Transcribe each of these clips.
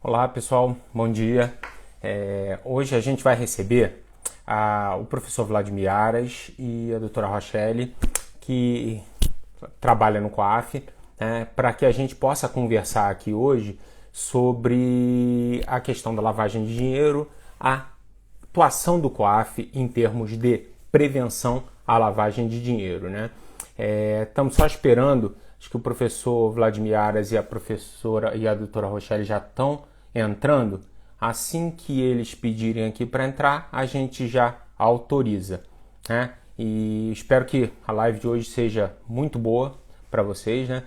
Olá pessoal, bom dia. Hoje a gente vai receber o professor Vladimir Aras e a doutora Rochelle, que trabalha no COAF, né, para que a gente possa conversar aqui hoje sobre a questão da lavagem de dinheiro, a atuação do COAF em termos de prevenção à lavagem de dinheiro, né? Estamos só esperando, acho que o professor Vladimir Aras e a professora e a doutora Rochelle já estão entrando. Assim que eles pedirem aqui para entrar, a gente já autoriza, né? E espero que a live de hoje seja muito boa para vocês, né?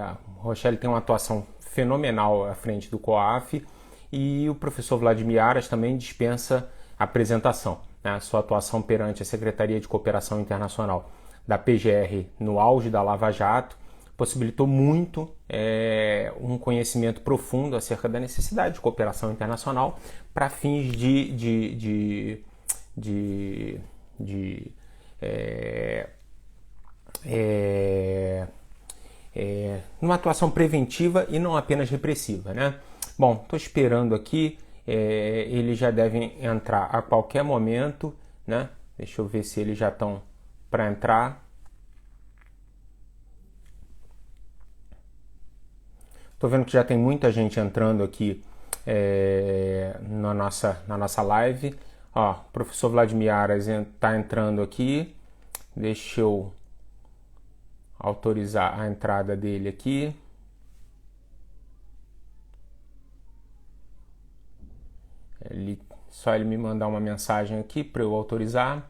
A Rochelle tem uma atuação fenomenal à frente do COAF e o professor Vladimir Aras também dispensa apresentação, né? Sua atuação perante a Secretaria de Cooperação Internacional da PGR no auge da Lava Jato possibilitou muito um conhecimento profundo acerca da necessidade de cooperação internacional para fins de numa atuação preventiva e não apenas repressiva, né? Bom, estou esperando aqui, eles já devem entrar a qualquer momento, né? Deixa eu ver se eles já estão para entrar. Estou vendo que já tem muita gente entrando aqui na nossa live. Ó, o professor Vladimir Aras está entrando aqui. Deixa eu autorizar a entrada dele aqui. Só ele me mandar uma mensagem aqui para eu autorizar.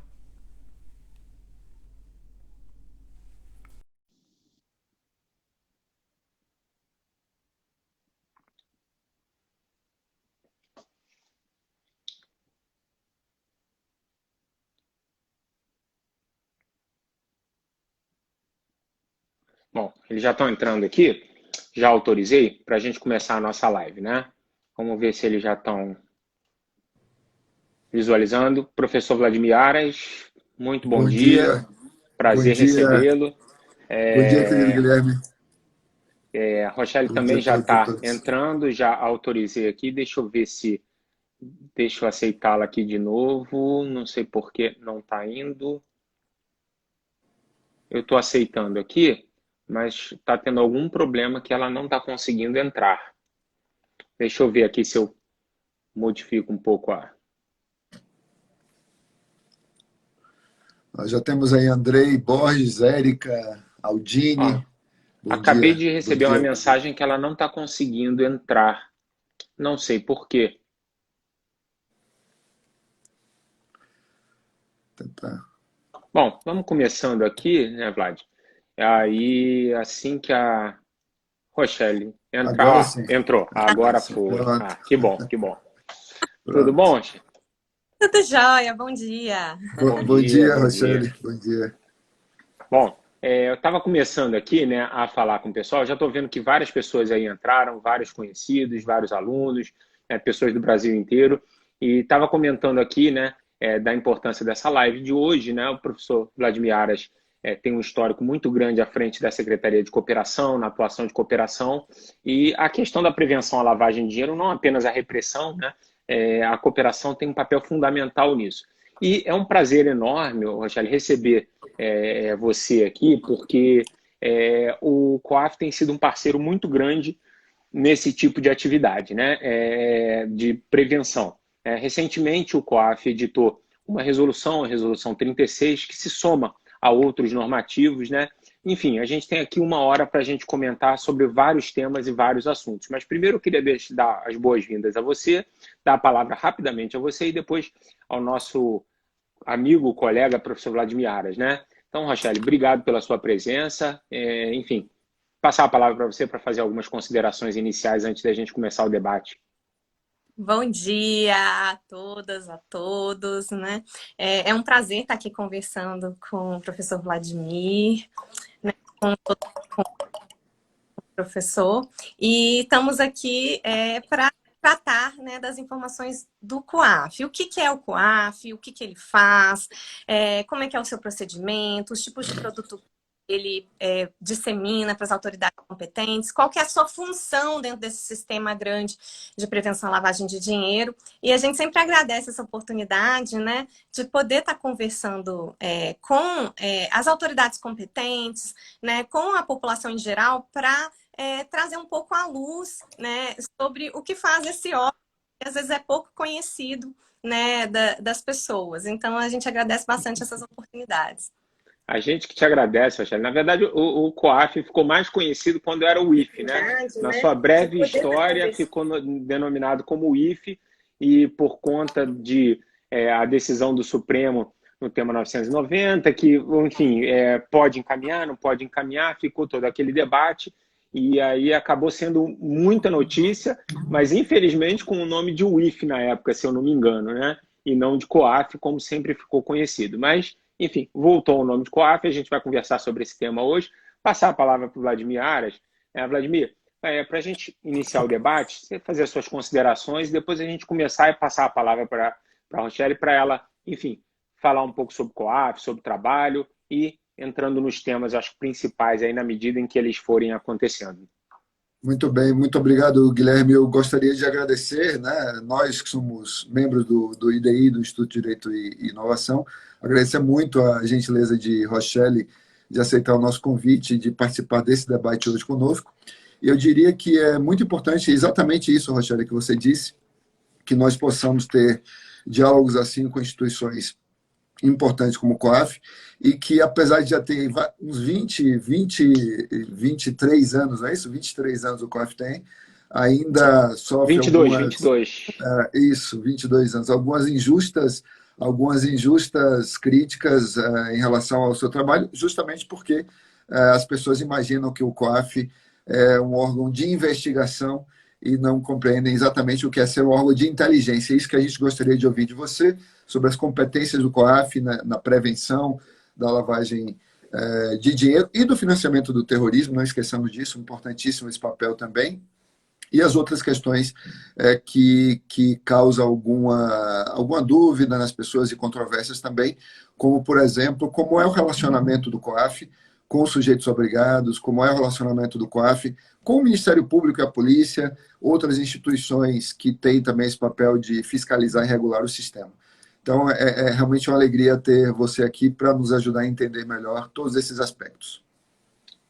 Bom, eles já estão entrando aqui. Já autorizei para a gente começar a nossa live, né? Vamos ver se eles já estão visualizando. Professor Vladimir Aras, muito bom Bom dia. dia, bom Prazer dia, recebê-lo. bom dia, querido Guilherme. A Rochelle Bom dia também a já todos e está todas. entrando, já autorizei aqui. Deixa eu ver se. Deixa eu aceitá-la aqui de novo. Não sei por que não está indo. Eu estou aceitando aqui, mas está tendo algum problema que ela não está conseguindo entrar. Deixa eu ver aqui se eu modifico um pouco a. Nós já temos aí Andrei, Borges, Érica, Ó, Aldine. Bom acabei dia, de bom receber uma dia. mensagem que ela não está conseguindo entrar. Não sei por quê. Tentar. Bom, vamos começando aqui, né, Vlad? Aí, assim que a Rochelle entrar, Agora ó, sim. entrou. Agora foi. Pronto, Ah, que bom, que bom. Tudo pronto. bom, Rochelle? Tudo jóia, bom dia. Bom Bom dia, dia, bom dia. Rochelle. Bom dia. Bom, eu estava começando aqui, né, a falar com o pessoal. Já estou vendo que várias pessoas aí entraram, vários conhecidos, vários alunos, pessoas do Brasil inteiro. E estava comentando aqui, né, da importância dessa live de hoje, né? O professor Vladimir Aras tem um histórico muito grande à frente da Secretaria de Cooperação, na atuação de cooperação. E a questão da prevenção à lavagem de dinheiro, não apenas a repressão, né? A cooperação tem um papel fundamental nisso. E é um prazer enorme, Rochelle, receber você aqui, porque o COAF tem sido um parceiro muito grande nesse tipo de atividade, né? De prevenção. Recentemente, o COAF editou uma resolução, a Resolução 36, que se soma a outros normativos, né? Enfim, a gente tem aqui uma hora para a gente comentar sobre vários temas e vários assuntos. Mas primeiro eu queria dar as boas-vindas a você, dar a palavra rapidamente a você e depois ao nosso amigo, colega, professor Vladimir Aras, né? Então, Rochelle, obrigado pela sua presença. Enfim, passar a palavra para você para fazer algumas considerações iniciais antes da gente começar o debate. Bom dia a todas, a todos, né? É um prazer estar aqui conversando com o professor Vladimir, né, com o professor, e estamos aqui para tratar, né, das informações do COAF. O que é o COAF, o que ele faz, como é que é o seu procedimento, os tipos de produto ele dissemina para as autoridades competentes, qual que é a sua função dentro desse sistema grande de prevenção à lavagem de dinheiro. E a gente sempre agradece essa oportunidade, né, de poder estar conversando com as autoridades competentes, né, com a população em geral, para trazer um pouco à luz, né, sobre o que faz esse órgão, que às vezes é pouco conhecido, né, das pessoas. Então, a gente agradece bastante essas oportunidades. A gente que te agradece, Rochelle. Na verdade, o COAF ficou mais conhecido quando era o IFE, né? Verdade, Na né? sua breve história, ficou denominado como IFE, e por conta de a decisão do Supremo no tema 990, que, enfim, pode encaminhar, não pode encaminhar, ficou todo aquele debate, e aí acabou sendo muita notícia, mas infelizmente com o nome de UIF na época, se eu não me engano, né? E não de COAF, como sempre ficou conhecido. Mas enfim, voltou o nome de COAF, a gente vai conversar sobre esse tema hoje. Passar a palavra para o Vladimir Aras. Vladimir, para a gente iniciar o debate, você fazer as suas considerações e depois a gente começar e passar a palavra para a Rochelle, para ela, enfim, falar um pouco sobre COAF, sobre trabalho e entrando nos temas, acho, principais aí na medida em que eles forem acontecendo. Muito bem, muito obrigado, Guilherme. Eu gostaria de agradecer, né, nós que somos membros do IDI, do Instituto de Direito e Inovação, agradecer muito a gentileza de Rochelle de aceitar o nosso convite de participar desse debate hoje conosco. E eu diria que é muito importante exatamente isso, Rochelle, que você disse, que nós possamos ter diálogos assim com instituições importantes como o COAF, e que apesar de já ter uns 23 anos, não é isso? 23 anos o COAF tem, ainda sofre 22. Isso, 22 anos. Algumas injustas críticas em relação ao seu trabalho, justamente porque as pessoas imaginam que o COAF é um órgão de investigação e não compreendem exatamente o que é ser um órgão de inteligência. É isso que a gente gostaria de ouvir de você, sobre as competências do COAF na prevenção da lavagem de dinheiro e do financiamento do terrorismo, não esqueçamos disso, importantíssimo esse papel também, e as outras questões que causam alguma dúvida nas pessoas e controvérsias também, como, por exemplo, como é o relacionamento do COAF com os sujeitos obrigados, como é o relacionamento do COAF com o Ministério Público e a Polícia, outras instituições que têm também esse papel de fiscalizar e regular o sistema. Então, é realmente uma alegria ter você aqui para nos ajudar a entender melhor todos esses aspectos.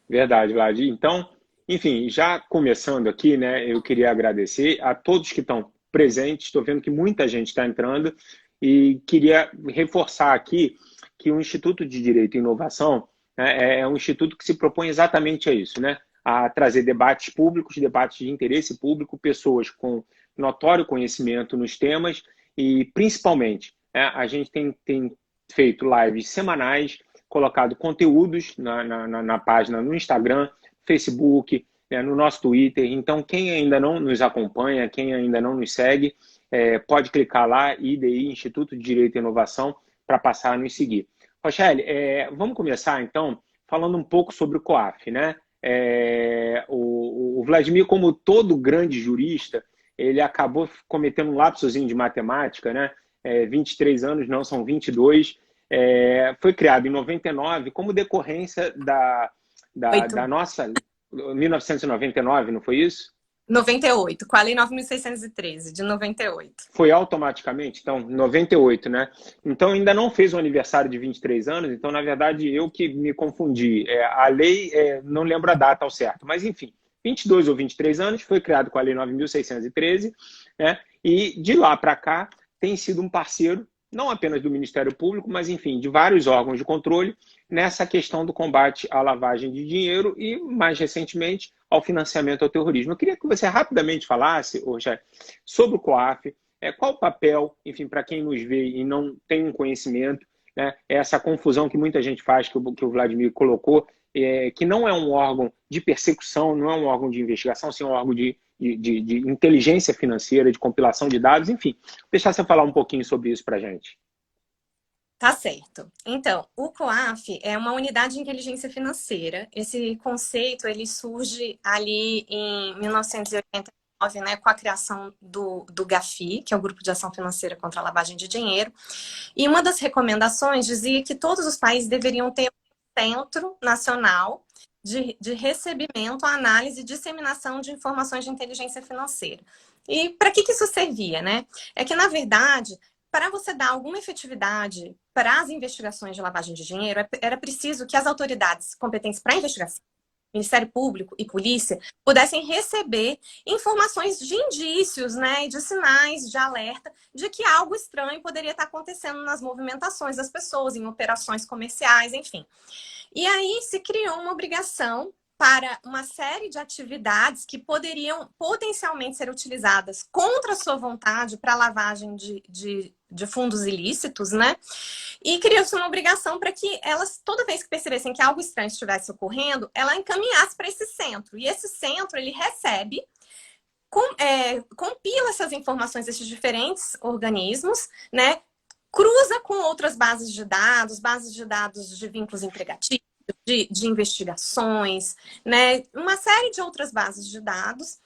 Verdade, Vlad. Então, enfim, já começando aqui, né, eu queria agradecer a todos que estão presentes. Estou vendo que muita gente está entrando e queria reforçar aqui que o Instituto de Direito e Inovação, né, é um instituto que se propõe exatamente a isso, né, a trazer debates públicos, debates de interesse público, pessoas com notório conhecimento nos temas e, principalmente, a gente tem feito lives semanais, colocado conteúdos na página, no Instagram, Facebook, no nosso Twitter. Então, quem ainda não nos acompanha, quem ainda não nos segue, pode clicar lá, IDI, Instituto de Direito e Inovação, para passar a nos seguir. Rochelle, vamos começar, então, falando um pouco sobre o COAF, né? O Vladimir, como todo grande jurista, ele acabou cometendo um lapsozinho de matemática, né? 23 anos, não, são 22. Foi criado em 99 como decorrência da nossa... 1999, não foi isso? 98, com a Lei 9.613, de 98. Foi automaticamente? Então, 98, né? Então, ainda não fez o aniversário de 23 anos, então, na verdade, eu que me confundi. A lei, não lembro a data ao certo, mas, enfim, 22 ou 23 anos, foi criado com a Lei 9.613, né? E de lá para cá tem sido um parceiro, não apenas do Ministério Público, mas, enfim, de vários órgãos de controle nessa questão do combate à lavagem de dinheiro e, mais recentemente, ao financiamento ao terrorismo. Eu queria que você rapidamente falasse, Rogério, sobre o COAF, qual o papel, enfim, para quem nos vê e não tem um conhecimento, né, essa confusão que muita gente faz, que o Vladimir colocou, que não é um órgão de persecução, não é um órgão de investigação, sim um órgão de inteligência financeira, de compilação de dados, enfim. Deixar você falar um pouquinho sobre isso para a gente. Tá certo. Então, o COAF é uma unidade de inteligência financeira. Esse conceito, ele surge ali em 1989, né, com a criação do GAFI, que é o Grupo de Ação Financeira contra a Lavagem de Dinheiro. E uma das recomendações dizia que todos os países deveriam ter Centro Nacional de Recebimento, Análise e Disseminação de Informações de Inteligência Financeira. E para que isso servia, né? É que, na verdade, para você dar alguma efetividade para as investigações de lavagem de dinheiro, era preciso que as autoridades competentes para a investigação, Ministério Público e Polícia, pudessem receber informações de indícios, né, e de sinais de alerta de que algo estranho poderia estar acontecendo nas movimentações das pessoas, em operações comerciais, enfim. E aí se criou uma obrigação para uma série de atividades que poderiam potencialmente ser utilizadas contra a sua vontade para lavagem de fundos ilícitos, né? E criou-se uma obrigação para que elas, toda vez que percebessem que algo estranho estivesse ocorrendo, ela encaminhasse para esse centro. E esse centro, ele recebe, compila essas informações desses diferentes organismos, né? Cruza com outras bases de dados de vínculos empregatícios, de investigações, né? Uma série de outras bases de dados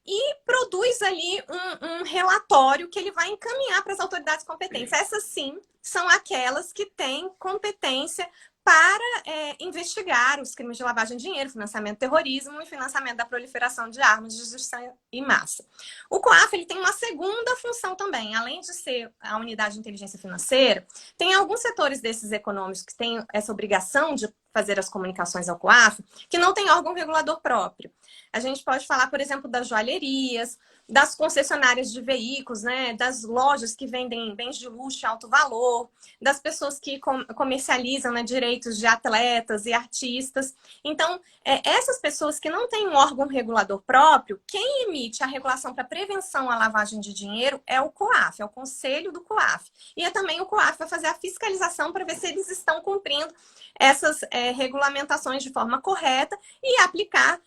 e produz ali um relatório que ele vai encaminhar para as autoridades competentes. Essas sim são aquelas que têm competência para investigar os crimes de lavagem de dinheiro, financiamento do terrorismo e financiamento da proliferação de armas de destruição em massa. O COAF ele tem uma segunda função também. Além de ser a unidade de inteligência financeira, tem alguns setores desses econômicos que têm essa obrigação de fazer as comunicações ao COAF, que não tem órgão regulador próprio. A gente pode falar, por exemplo, das joalherias, das concessionárias de veículos, né, das lojas que vendem bens de luxo e alto valor, das pessoas que comercializam, né, direitos de atletas e artistas. Então, essas pessoas que não têm um órgão regulador próprio, quem emite a regulação para prevenção à lavagem de dinheiro é o COAF, é o Conselho do COAF. E é também o COAF vai fazer a fiscalização para ver se eles estão cumprindo essas regulamentações de forma correta e aplicar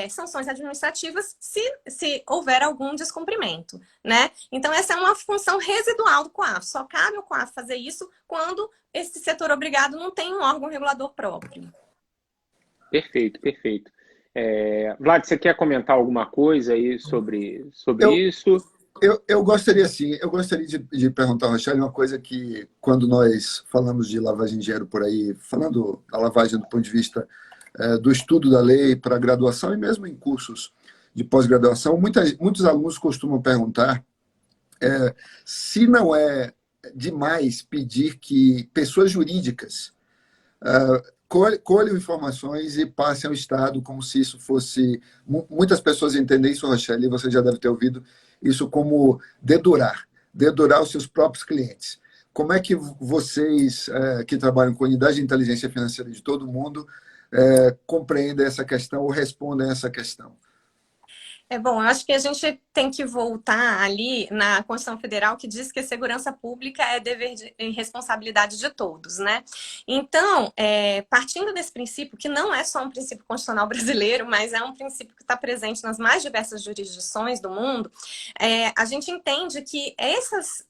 sanções administrativas se houver algum descumprimento, né? Então, essa é uma função residual do COAF. Só cabe ao COAF fazer isso quando esse setor obrigado não tem um órgão regulador próprio. Perfeito, perfeito. Vlad, você quer comentar alguma coisa aí sobre isso? Eu gostaria, sim, de perguntar ao Rochelle uma coisa que, quando nós falamos de lavagem de dinheiro por aí, falando da lavagem do ponto de vista do estudo da lei para graduação e mesmo em cursos de pós-graduação, muitos alunos costumam perguntar se não é demais pedir que pessoas jurídicas colham informações e passem ao Estado como se isso fosse... Muitas pessoas entendem isso, Rochelle, e você já deve ter ouvido isso como dedurar os seus próprios clientes. Como é que vocês, que trabalham com unidade de inteligência financeira de todo mundo, compreendem essa questão ou respondem a essa questão? Bom, eu acho que a gente tem que voltar ali na Constituição Federal, que diz que a segurança pública é dever e responsabilidade de todos, né? Então, partindo desse princípio, que não é só um princípio constitucional brasileiro, mas é um princípio que está presente nas mais diversas jurisdições do mundo, a gente entende que essas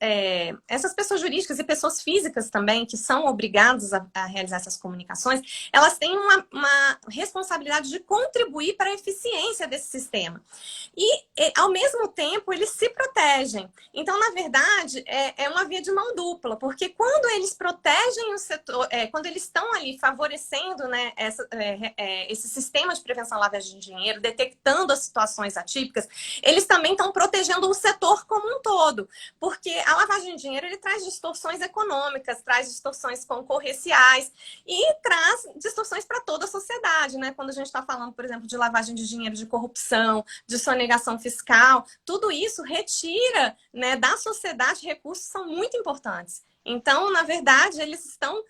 pessoas jurídicas e pessoas físicas também, que são obrigadas a realizar essas comunicações, elas têm uma responsabilidade de contribuir para a eficiência desse sistema. E, ao mesmo tempo, eles se protegem. Então, na verdade, é uma via de mão dupla, porque quando eles protegem o setor, quando eles estão ali favorecendo, né, esse sistema de prevenção à lavagem de dinheiro, detectando as situações atípicas, eles também estão protegendo o setor como um todo, porque a lavagem de dinheiro ele traz distorções econômicas, traz distorções concorrenciais e traz distorções para toda a sociedade, né? Quando a gente está falando, por exemplo, de lavagem de dinheiro, de corrupção, de sonegação fiscal, tudo isso retira, né, da sociedade recursos que são muito importantes. Então, na verdade, eles estão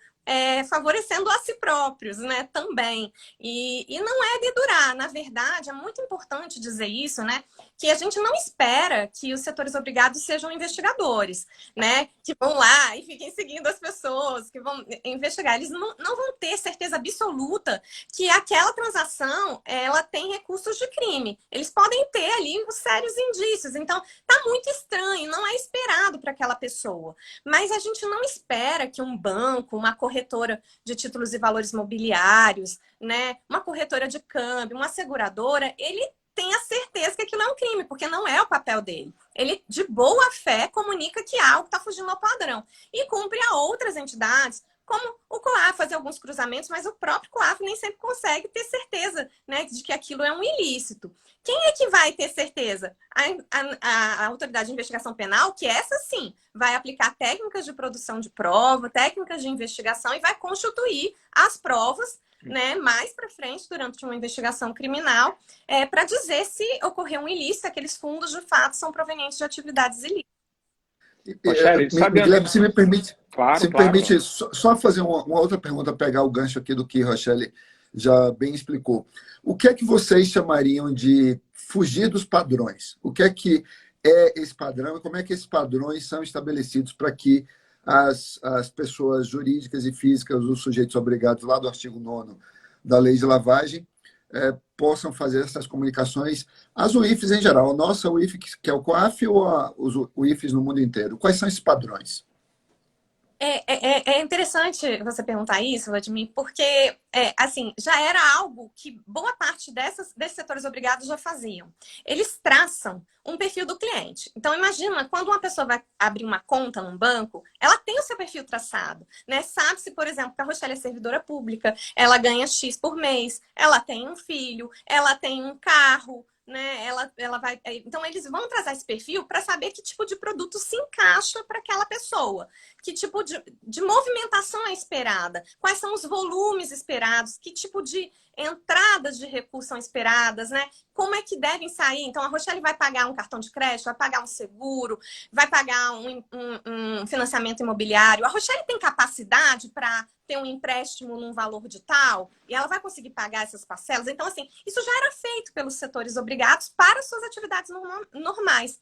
favorecendo a si próprios, né, também. E não é dedurar, na verdade, é muito importante dizer isso, né, que a gente não espera que os setores obrigados sejam investigadores, né, que vão lá e fiquem seguindo as pessoas, que vão investigar. Eles não vão ter certeza absoluta que aquela transação, ela tem recursos de crime. Eles podem ter ali os sérios indícios. Então, tá muito estranho, não é esperado para aquela pessoa. Mas a gente não espera que um banco, uma corretora de títulos e valores mobiliários, né, uma corretora de câmbio, uma seguradora, ele tenha certeza que aquilo é um crime, porque não é o papel dele. Ele, de boa fé, comunica que algo está fugindo ao padrão. E cumpre a outras entidades, como o COAF fazer alguns cruzamentos, mas o próprio COAF nem sempre consegue ter certeza, né, de que aquilo é um ilícito. Quem é que vai ter certeza? A autoridade de investigação penal, que essa sim vai aplicar técnicas de produção de prova, técnicas de investigação e vai constituir as provas, né, mais para frente, durante uma investigação criminal, para dizer se ocorreu um ilícito, aqueles fundos de fato são provenientes de atividades ilícitas. Guilherme, se me permite, claro, se me claro. permite só fazer uma outra pergunta, pegar o gancho aqui do que Rochelle já bem explicou. O que é que vocês chamariam de fugir dos padrões? O que é esse padrão e como é que esses padrões são estabelecidos para que as pessoas jurídicas e físicas, os sujeitos obrigados lá do artigo 9º da Lei de Lavagem, possam fazer essas comunicações, as UIFs em geral, a nossa UIF, que é o COAF, ou os UIFs no mundo inteiro? Quais são esses padrões? É interessante você perguntar isso, Vladimir, porque assim, já era algo que boa parte desses setores obrigados já faziam. Eles traçam um perfil do cliente. Então, imagina, quando uma pessoa vai abrir uma conta num banco, ela tem o seu perfil traçado, né? Sabe-se, por exemplo, que a Rochelle é servidora pública, ela ganha X por mês, ela tem um filho, ela tem um carro, né? Ela vai. Então, eles vão trazer esse perfil para saber que tipo de produto se encaixa para aquela pessoa, que tipo de movimentação é esperada, quais são os volumes esperados, que tipo de entradas de recursos são esperadas, né? Como é que devem sair? Então, a Rochelle vai pagar um cartão de crédito, vai pagar um seguro, vai pagar um financiamento imobiliário. A Rochelle tem capacidade para ter um empréstimo num valor de tal e ela vai conseguir pagar essas parcelas. Então, assim, isso já era feito pelos setores obrigados para suas atividades normais.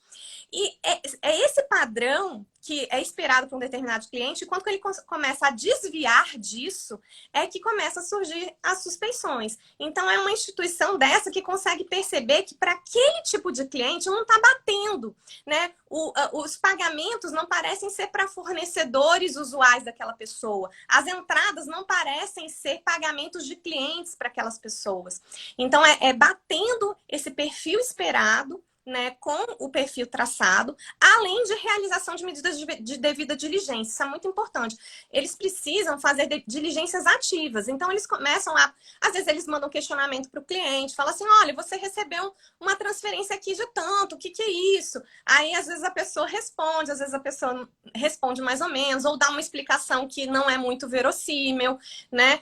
E é esse padrão que é esperado por um determinado cliente, e quando ele começa a desviar disso, é que começa a surgir as suspeições. Então, é uma instituição dessa que consegue perceber que para aquele tipo de cliente não está batendo, né? Os pagamentos não parecem ser para fornecedores usuais daquela pessoa. As entradas não parecem ser pagamentos de clientes para aquelas pessoas. Então, batendo esse perfil esperado, né, com o perfil traçado, além de realização de medidas de devida diligência. Isso é muito importante. Eles precisam fazer diligências ativas. Então, eles começam às vezes, eles mandam questionamento para o cliente, falam assim, olha, você recebeu uma transferência aqui de tanto, o que é isso? Aí, às vezes, a pessoa responde, às vezes a pessoa responde mais ou menos, ou dá uma explicação que não é muito verossímil, né?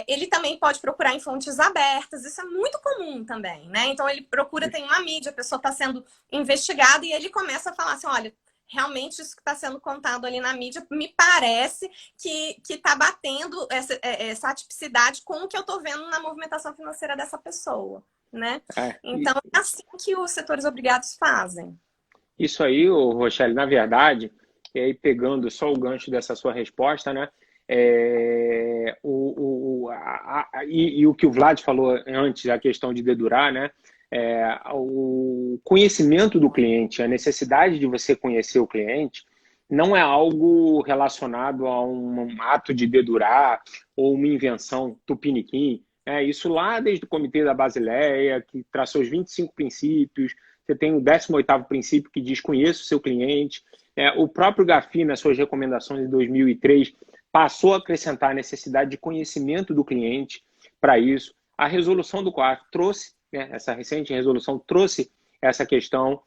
Ele também pode procurar em fontes abertas, isso é muito comum também, né? Então, ele procura, tem uma mídia, a pessoa está sendo investigado e ele começa a falar assim, olha, realmente isso que está sendo contado ali na mídia me parece que está batendo essa atipicidade com o que eu estou vendo na movimentação financeira dessa pessoa, né? Então, é assim que os setores obrigados fazem. Isso aí, Rochelle, na verdade, e aí pegando só o gancho dessa sua resposta, né? E o que o Vlad falou antes, a questão de dedurar, né? O conhecimento do cliente, a necessidade de você conhecer o cliente, não é algo relacionado a um ato de dedurar ou uma invenção tupiniquim. Isso lá desde o Comitê da Basileia, que traçou os 25 princípios, você tem o 18º princípio que diz conheça o seu cliente. O próprio Gafi, nas suas recomendações de 2003, passou a acrescentar a necessidade de conhecimento do cliente para isso. A resolução do COAF trouxe, essa recente resolução trouxe essa questão.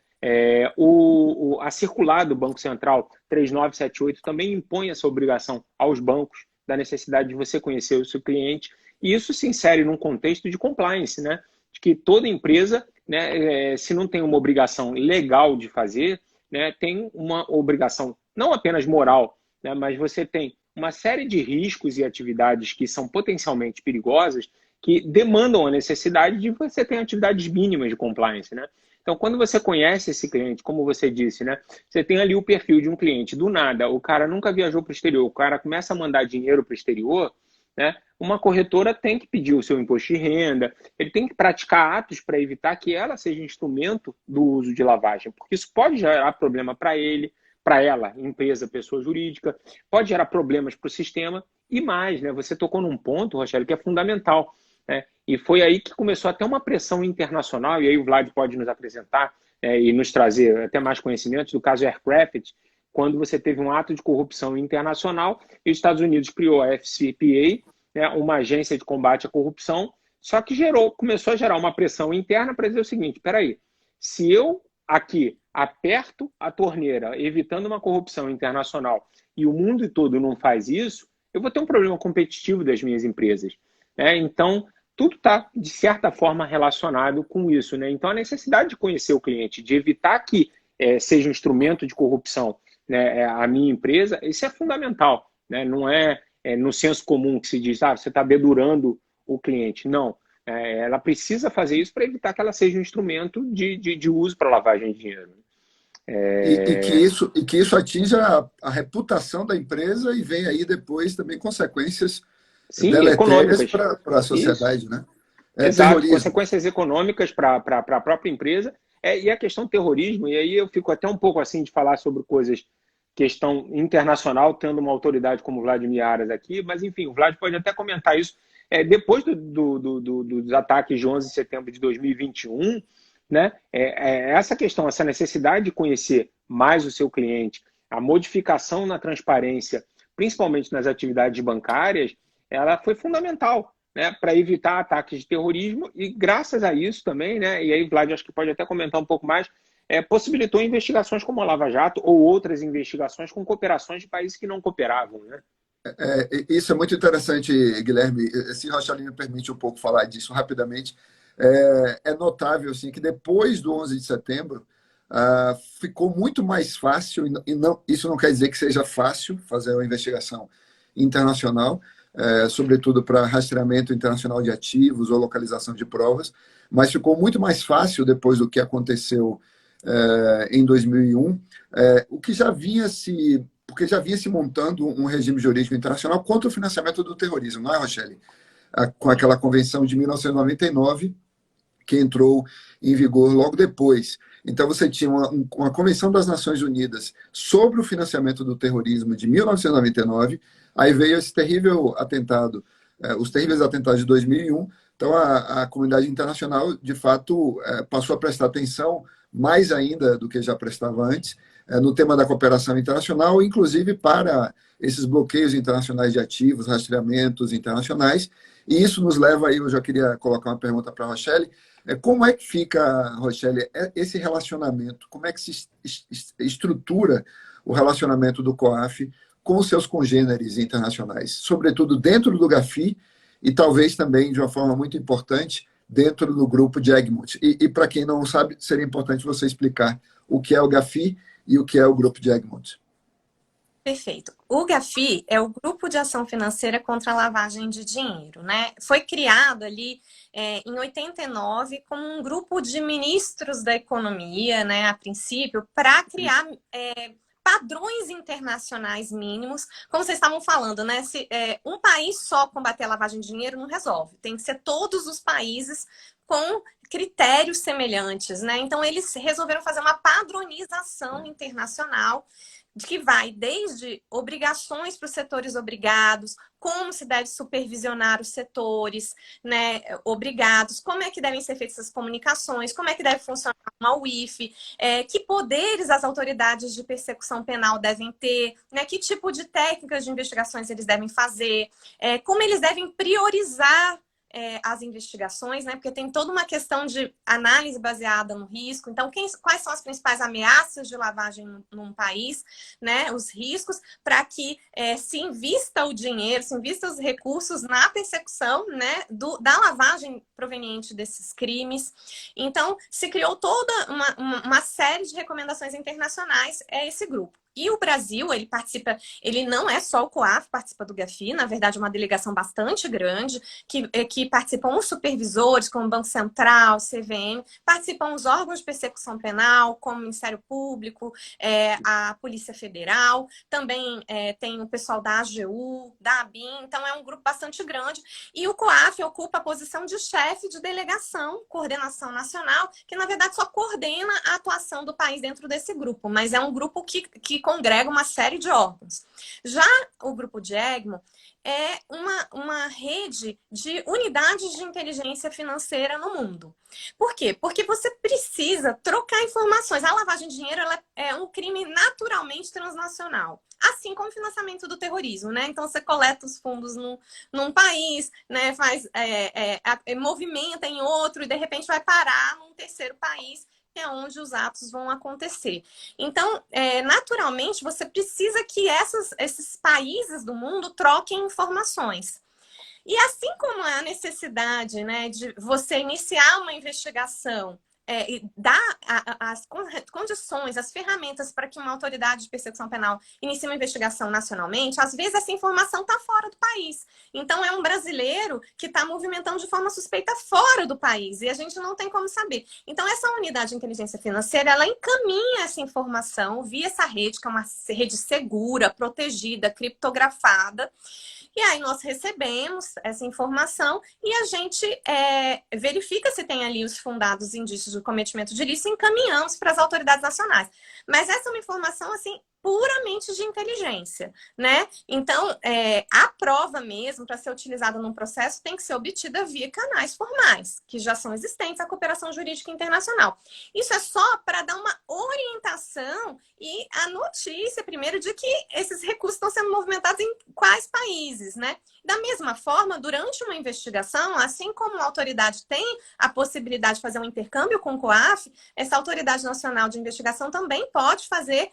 A circular do Banco Central 3978 também impõe essa obrigação aos bancos da necessidade de você conhecer o seu cliente. E isso se insere num contexto de compliance, né? De que toda empresa, né, se não tem uma obrigação legal de fazer, né, tem uma obrigação não apenas moral, né, mas você tem uma série de riscos e atividades que são potencialmente perigosas que demandam a necessidade de você ter atividades mínimas de compliance, né? Então, quando você conhece esse cliente, como você disse, né? Você tem ali o perfil de um cliente. Do nada, o cara nunca viajou para o exterior, o cara começa a mandar dinheiro para o exterior, né? Uma corretora tem que pedir o seu imposto de renda, ele tem que praticar atos para evitar que ela seja instrumento do uso de lavagem, porque isso pode gerar problema para ele, para ela, empresa, pessoa jurídica, pode gerar problemas para o sistema e mais, né? Você tocou num ponto, Rochelle, que é fundamental. E foi aí que começou a ter uma pressão internacional, e aí o Vlad pode nos apresentar e nos trazer até mais conhecimentos do caso Aircraft, quando você teve um ato de corrupção internacional e os Estados Unidos criou a FCPA, né, uma agência de combate à corrupção, só que começou a gerar uma pressão interna para dizer o seguinte, espera aí, se eu aqui aperto a torneira, evitando uma corrupção internacional, e o mundo todo não faz isso, eu vou ter um problema competitivo das minhas empresas. Né? Então, tudo está, de certa forma, relacionado com isso. Né? Então, a necessidade de conhecer o cliente, de evitar que seja um instrumento de corrupção, né, a minha empresa, isso é fundamental. Né? Não é, no senso comum que se diz, você está dedurando o cliente. Não. Ela precisa fazer isso para evitar que ela seja um instrumento de uso para lavagem de dinheiro. E que isso atinja a reputação da empresa e vem aí depois também consequências deletérias para a sociedade, né? Exato, terrorismo. Consequências econômicas para a própria empresa. E a questão do terrorismo, e aí eu fico até um pouco assim de falar sobre coisas, questão internacional, tendo uma autoridade como o Vladimir Aras aqui, mas enfim, o Vlad pode até comentar isso. Depois dos ataques de 11 de setembro de 2021, né, essa questão, essa necessidade de conhecer mais o seu cliente, a modificação na transparência, principalmente nas atividades bancárias, ela foi fundamental, né, para evitar ataques de terrorismo e graças a isso também, né, e aí Vlad acho que pode até comentar um pouco mais, possibilitou investigações como a Lava Jato ou outras investigações com cooperações de países que não cooperavam, né? Isso é muito interessante, Guilherme. Se Rochaline me permite um pouco falar disso rapidamente, é notável assim, que depois do 11 de setembro ficou muito mais fácil, e não, isso não quer dizer que seja fácil fazer uma investigação internacional, sobretudo para rastreamento internacional de ativos ou localização de provas, mas ficou muito mais fácil depois do que aconteceu em 2001, o que já vinha porque já vinha se montando um regime jurídico internacional contra o financiamento do terrorismo, não é, Rochelle? Com aquela convenção de 1999, que entrou em vigor logo depois. Então, você tinha uma Convenção das Nações Unidas sobre o financiamento do terrorismo de 1999, aí veio esse terrível atentado, os terríveis atentados de 2001. Então, a comunidade internacional, de fato, passou a prestar atenção mais ainda do que já prestava antes, no tema da cooperação internacional, inclusive para esses bloqueios internacionais de ativos, rastreamentos internacionais. E isso nos leva aí, eu já queria colocar uma pergunta para a Rochelle, como é que fica, Rochelle, esse relacionamento, como é que se estrutura o relacionamento do COAF com os seus congêneres internacionais, sobretudo dentro do GAFI e talvez também, de uma forma muito importante, dentro do grupo de Egmont. E para quem não sabe, seria importante você explicar o que é o GAFI e o que é o grupo de Egmont. Perfeito. O GAFI é o Grupo de Ação Financeira contra a Lavagem de Dinheiro, né? Foi criado ali em 89 como um grupo de ministros da economia, né, a princípio, para criar padrões internacionais mínimos. Como vocês estavam falando, né? Se um país só combater a lavagem de dinheiro não resolve. Tem que ser todos os países com critérios semelhantes, né? Então, eles resolveram fazer uma padronização internacional que vai desde obrigações para os setores obrigados, como se deve supervisionar os setores, né, obrigados, como é que devem ser feitas as comunicações, como é que deve funcionar uma UIF, que poderes as autoridades de persecução penal devem ter, né, que tipo de técnicas de investigações eles devem fazer, como eles devem priorizar as investigações, né? Porque tem toda uma questão de análise baseada no risco. Então, quais são as principais ameaças de lavagem num país, né? Os riscos para que se invista o dinheiro, se invista os recursos na persecução, né? Da lavagem proveniente desses crimes. Então, se criou toda uma série de recomendações internacionais esse grupo. E o Brasil, ele participa, ele não é só o COAF, participa do GAFI, na verdade, uma delegação bastante grande, que participam os supervisores, como o Banco Central, CVM, participam os órgãos de persecução penal, como o Ministério Público, a Polícia Federal, também tem o pessoal da AGU, da ABIN, então é um grupo bastante grande. E o COAF ocupa a posição de chefe de delegação, coordenação nacional, que na verdade só coordena a atuação do país dentro desse grupo, mas é um grupo que congrega uma série de órgãos. Já o grupo de Egmont, é uma rede de unidades de inteligência financeira no mundo. Por quê? Porque você precisa trocar informações. A lavagem de dinheiro ela é um crime naturalmente transnacional, assim como o financiamento do terrorismo, né? Então você coleta os fundos num país, né? Movimenta em outro e de repente vai parar num terceiro país, que é onde os atos vão acontecer. Então, naturalmente, você precisa que esses países do mundo troquem informações. E assim como é a necessidade, né, de você iniciar uma investigação e dar as condições, as ferramentas para que uma autoridade de persecução penal inicie uma investigação nacionalmente, às vezes essa informação está fora do país. Então, é um brasileiro que está movimentando de forma suspeita fora do país e a gente não tem como saber. Então, essa unidade de inteligência financeira, ela encaminha essa informação via essa rede, que é uma rede segura, protegida, criptografada. E aí nós recebemos essa informação e a gente verifica se tem ali os fundados indícios de cometimento de ilícito e encaminhamos para as autoridades nacionais. Mas essa é uma informação, assim, puramente de inteligência, né? Então, a prova mesmo, para ser utilizada num processo, tem que ser obtida via canais formais, que já são existentes, a cooperação jurídica internacional. Isso é só para dar uma orientação e a notícia, primeiro, de que esses recursos estão sendo movimentados em quais países, né? Da mesma forma, durante uma investigação, assim como a autoridade tem a possibilidade de fazer um intercâmbio com o COAF, essa autoridade nacional de investigação também pode fazer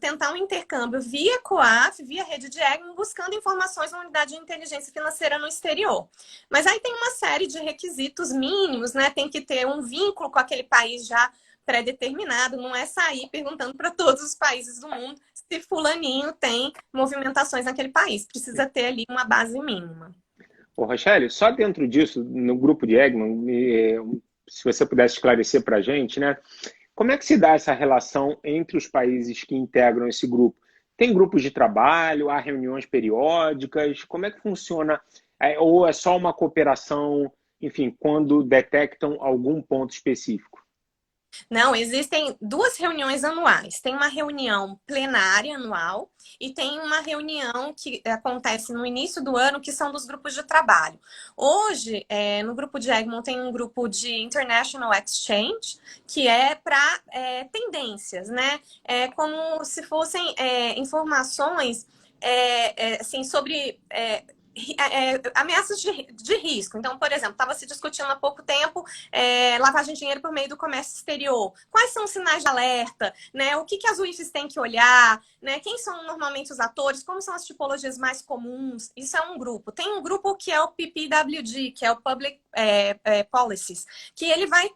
tentar um intercâmbio via COAF, via rede de Egmont, buscando informações na unidade de inteligência financeira no exterior. Mas aí tem uma série de requisitos mínimos, né? Tem que ter um vínculo com aquele país já pré-determinado, não é sair perguntando para todos os países do mundo se fulaninho tem movimentações naquele país. Precisa ter ali uma base mínima. Ô, Rochelle, só dentro disso, no grupo de Egmont, se você pudesse esclarecer para a gente, né? Como é que se dá essa relação entre os países que integram esse grupo? Tem grupos de trabalho, há reuniões periódicas? Como é que funciona? Ou é só uma cooperação, enfim, quando detectam algum ponto específico? Não, existem 2 reuniões anuais. Tem uma reunião plenária anual e tem uma reunião que acontece no início do ano, que são dos grupos de trabalho. Hoje, no grupo de Egmont, tem um grupo de International Exchange, que é para tendências, né? Como se fossem informações assim, sobre ameaças de risco. Então, por exemplo, estava se discutindo há pouco tempo lavagem de dinheiro por meio do comércio exterior. Quais são os sinais de alerta? Né? O que as UIFs têm que olhar? Né? Quem são normalmente os atores? Como são as tipologias mais comuns? Isso é um grupo. Tem um grupo que é o PPWG, que é o Public Policies, que ele vai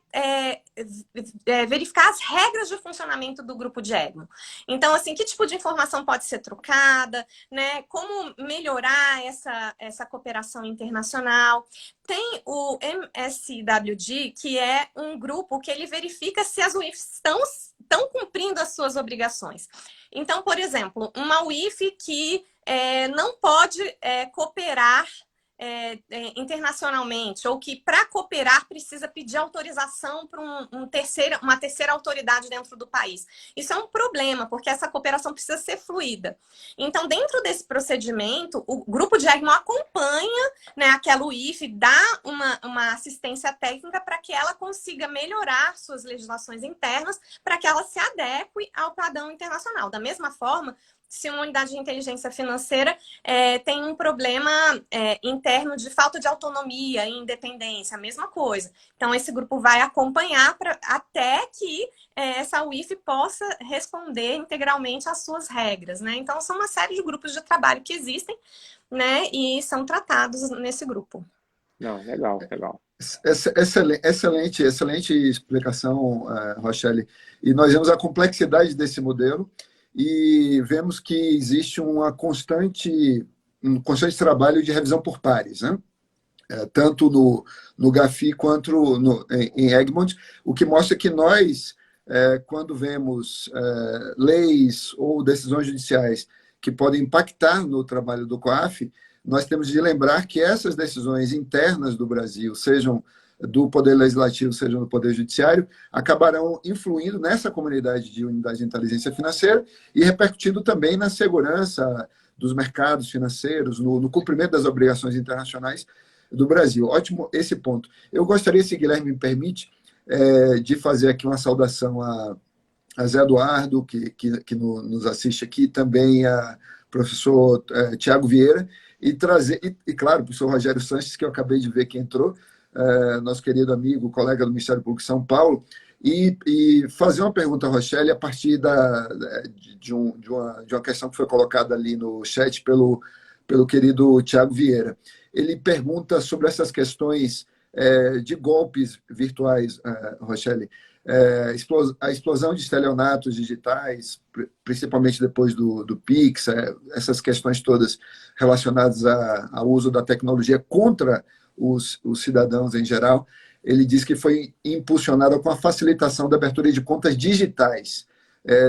verificar as regras de funcionamento do grupo de Egmont. Então, assim, que tipo de informação pode ser trocada? Né? Como melhorar essa cooperação internacional. Tem o MSCWG, que é um grupo que ele verifica se as UIFs estão cumprindo as suas obrigações. Então, por exemplo, uma UIF que não pode cooperar internacionalmente, ou que para cooperar precisa pedir autorização para uma terceira autoridade dentro do país. Isso é um problema, porque essa cooperação precisa ser fluida. Então, dentro desse procedimento, o grupo de Egmont acompanha, né, aquela UIF, dá uma assistência técnica para que ela consiga melhorar suas legislações internas, para que ela se adeque ao padrão internacional. Da mesma forma, se uma unidade de inteligência financeira tem um problema interno de falta de autonomia e independência, a mesma coisa. Então, esse grupo vai acompanhar até que essa UIF possa responder integralmente às suas regras, né? Então, são uma série de grupos de trabalho que existem, né? E são tratados nesse grupo. Não, legal, legal. Excelente explicação, Rochelle. E nós vemos a complexidade desse modelo e vemos que existe um constante trabalho de revisão por pares, né? Tanto no GAFI quanto em Egmont, o que mostra que nós, quando vemos leis ou decisões judiciais que podem impactar no trabalho do COAF, nós temos de lembrar que essas decisões internas do Brasil, sejam do Poder Legislativo, seja do Poder Judiciário, acabarão influindo nessa comunidade de unidade de inteligência financeira e repercutindo também na segurança dos mercados financeiros, no cumprimento das obrigações internacionais do Brasil. Ótimo esse ponto. Eu gostaria, se Guilherme me permite, de fazer aqui uma saudação a Zé Eduardo, que nos assiste aqui, também a professor Tiago Vieira, e trazer, claro, o professor Rogério Sanches, que eu acabei de ver que entrou, nosso querido amigo, colega do Ministério Público de São Paulo, e fazer uma pergunta, Rochelle, a partir de uma questão que foi colocada ali no chat pelo querido Tiago Vieira. Ele pergunta sobre essas questões de golpes virtuais, Rochelle, a explosão de estelionatos digitais, principalmente depois do Pix, essas questões todas relacionadas ao uso da tecnologia contra os cidadãos em geral. Ele diz que foi impulsionada com a facilitação da abertura de contas digitais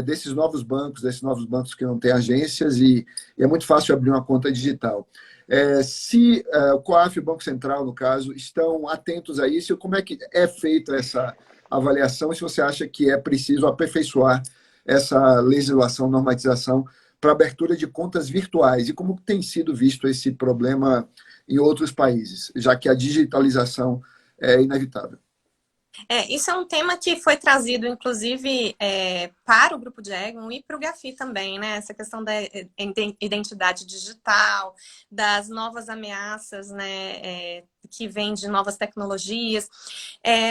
desses novos bancos que não têm agências, e é muito fácil abrir uma conta digital. Se o COAF e o Banco Central, no caso, estão atentos a isso, como é que é feita essa avaliação, e se você acha que é preciso aperfeiçoar essa legislação, normatização para abertura de contas virtuais, e como tem sido visto esse problema em outros países, já que a digitalização é inevitável. Isso é um tema que foi trazido, inclusive, para o Grupo de Egmont e para o GAFI também, né? Essa questão da identidade digital, das novas ameaças, né? Que vêm de novas tecnologias.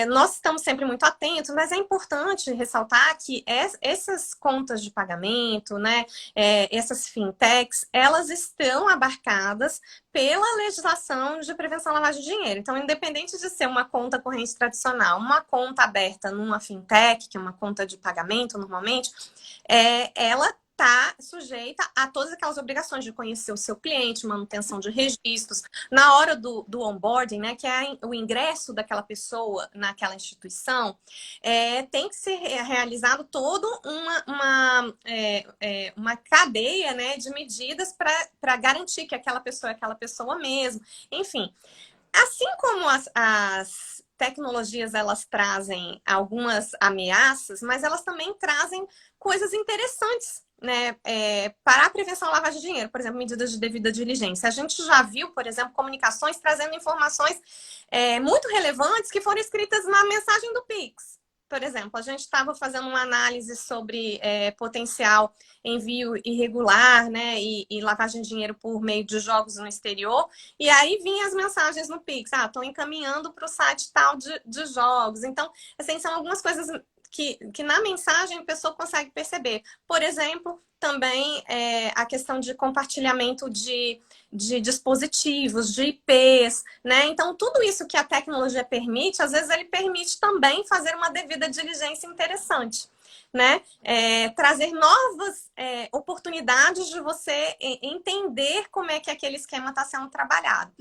Nós estamos sempre muito atentos, mas é importante ressaltar que essas contas de pagamento, né? Essas fintechs, elas estão abarcadas pela legislação de prevenção à lavagem de dinheiro. Então, independente de ser uma conta corrente tradicional, uma conta aberta numa fintech, que é uma conta de pagamento normalmente, ela está sujeita a todas aquelas obrigações de conhecer o seu cliente, manutenção de registros. Na hora do onboarding, né, que é o ingresso daquela pessoa naquela instituição, tem que ser realizado toda uma cadeia, né, de medidas para garantir que aquela pessoa é aquela pessoa mesmo. Enfim, assim como as tecnologias, elas trazem algumas ameaças, mas elas também trazem coisas interessantes, né, para a prevenção à lavagem de dinheiro, por exemplo, medidas de devida diligência. A gente já viu, por exemplo, comunicações trazendo informações muito relevantes que foram escritas na mensagem do Pix. Por exemplo, a gente estava fazendo uma análise sobre potencial envio irregular, né, e lavagem de dinheiro por meio de jogos no exterior, e aí vinham as mensagens no Pix, estão encaminhando para o site tal de jogos. Então, assim, são algumas coisas que na mensagem a pessoa consegue perceber. Por exemplo, também a questão de compartilhamento de dispositivos, de IPs, né? Então, tudo isso que a tecnologia permite, às vezes ele permite também fazer uma devida diligência interessante, né? Trazer novas oportunidades de você entender como é que aquele esquema está sendo trabalhado.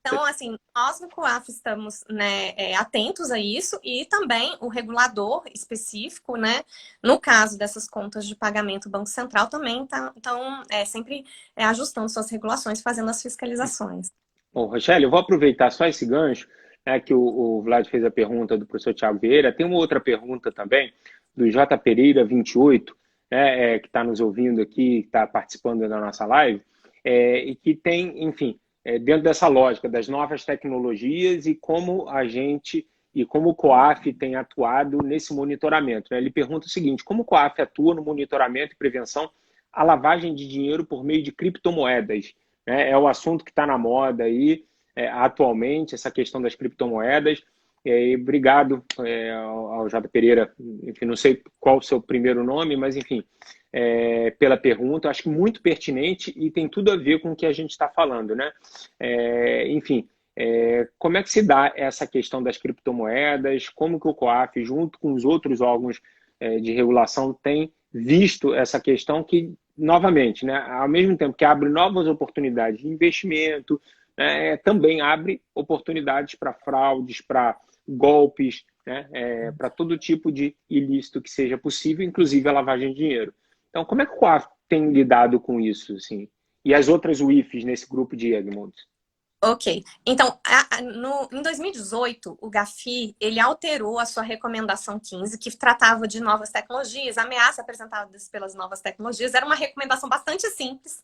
Então, assim, nós no COAF estamos, né, atentos a isso, e também o regulador específico, né, no caso dessas contas de pagamento, o Banco Central também está sempre ajustando suas regulações, fazendo as fiscalizações. Bom, Rochelle, eu vou aproveitar só esse gancho, né, que o Vlad fez a pergunta do professor Tiago Vieira. Tem uma outra pergunta também, do J. Pereira 28, né, que está nos ouvindo aqui, que está participando da nossa live, e que tem, enfim, dentro dessa lógica das novas tecnologias e como o COAF tem atuado nesse monitoramento, né? Ele pergunta o seguinte: como o COAF atua no monitoramento e prevenção à lavagem de dinheiro por meio de criptomoedas? É o assunto que está na moda aí atualmente, essa questão das criptomoedas. Obrigado ao J. Pereira, enfim, não sei qual o seu primeiro nome, mas enfim, pela pergunta. Acho que muito pertinente e tem tudo a ver com o que a gente está falando, né? Enfim, como é que se dá essa questão das criptomoedas? Como que o COAF, junto com os outros órgãos de regulação, tem visto essa questão que, novamente, né, ao mesmo tempo que abre novas oportunidades de investimento, também abre oportunidades para fraudes, para golpes, né, para todo tipo de ilícito que seja possível, inclusive a lavagem de dinheiro. Então, como é que o COAF tem lidado com isso, assim? E as outras UIFs nesse grupo de Egmont? Ok. Então, em 2018, o GAFI, ele alterou a sua recomendação 15, que tratava de novas tecnologias, ameaças apresentadas pelas novas tecnologias. Era uma recomendação bastante simples,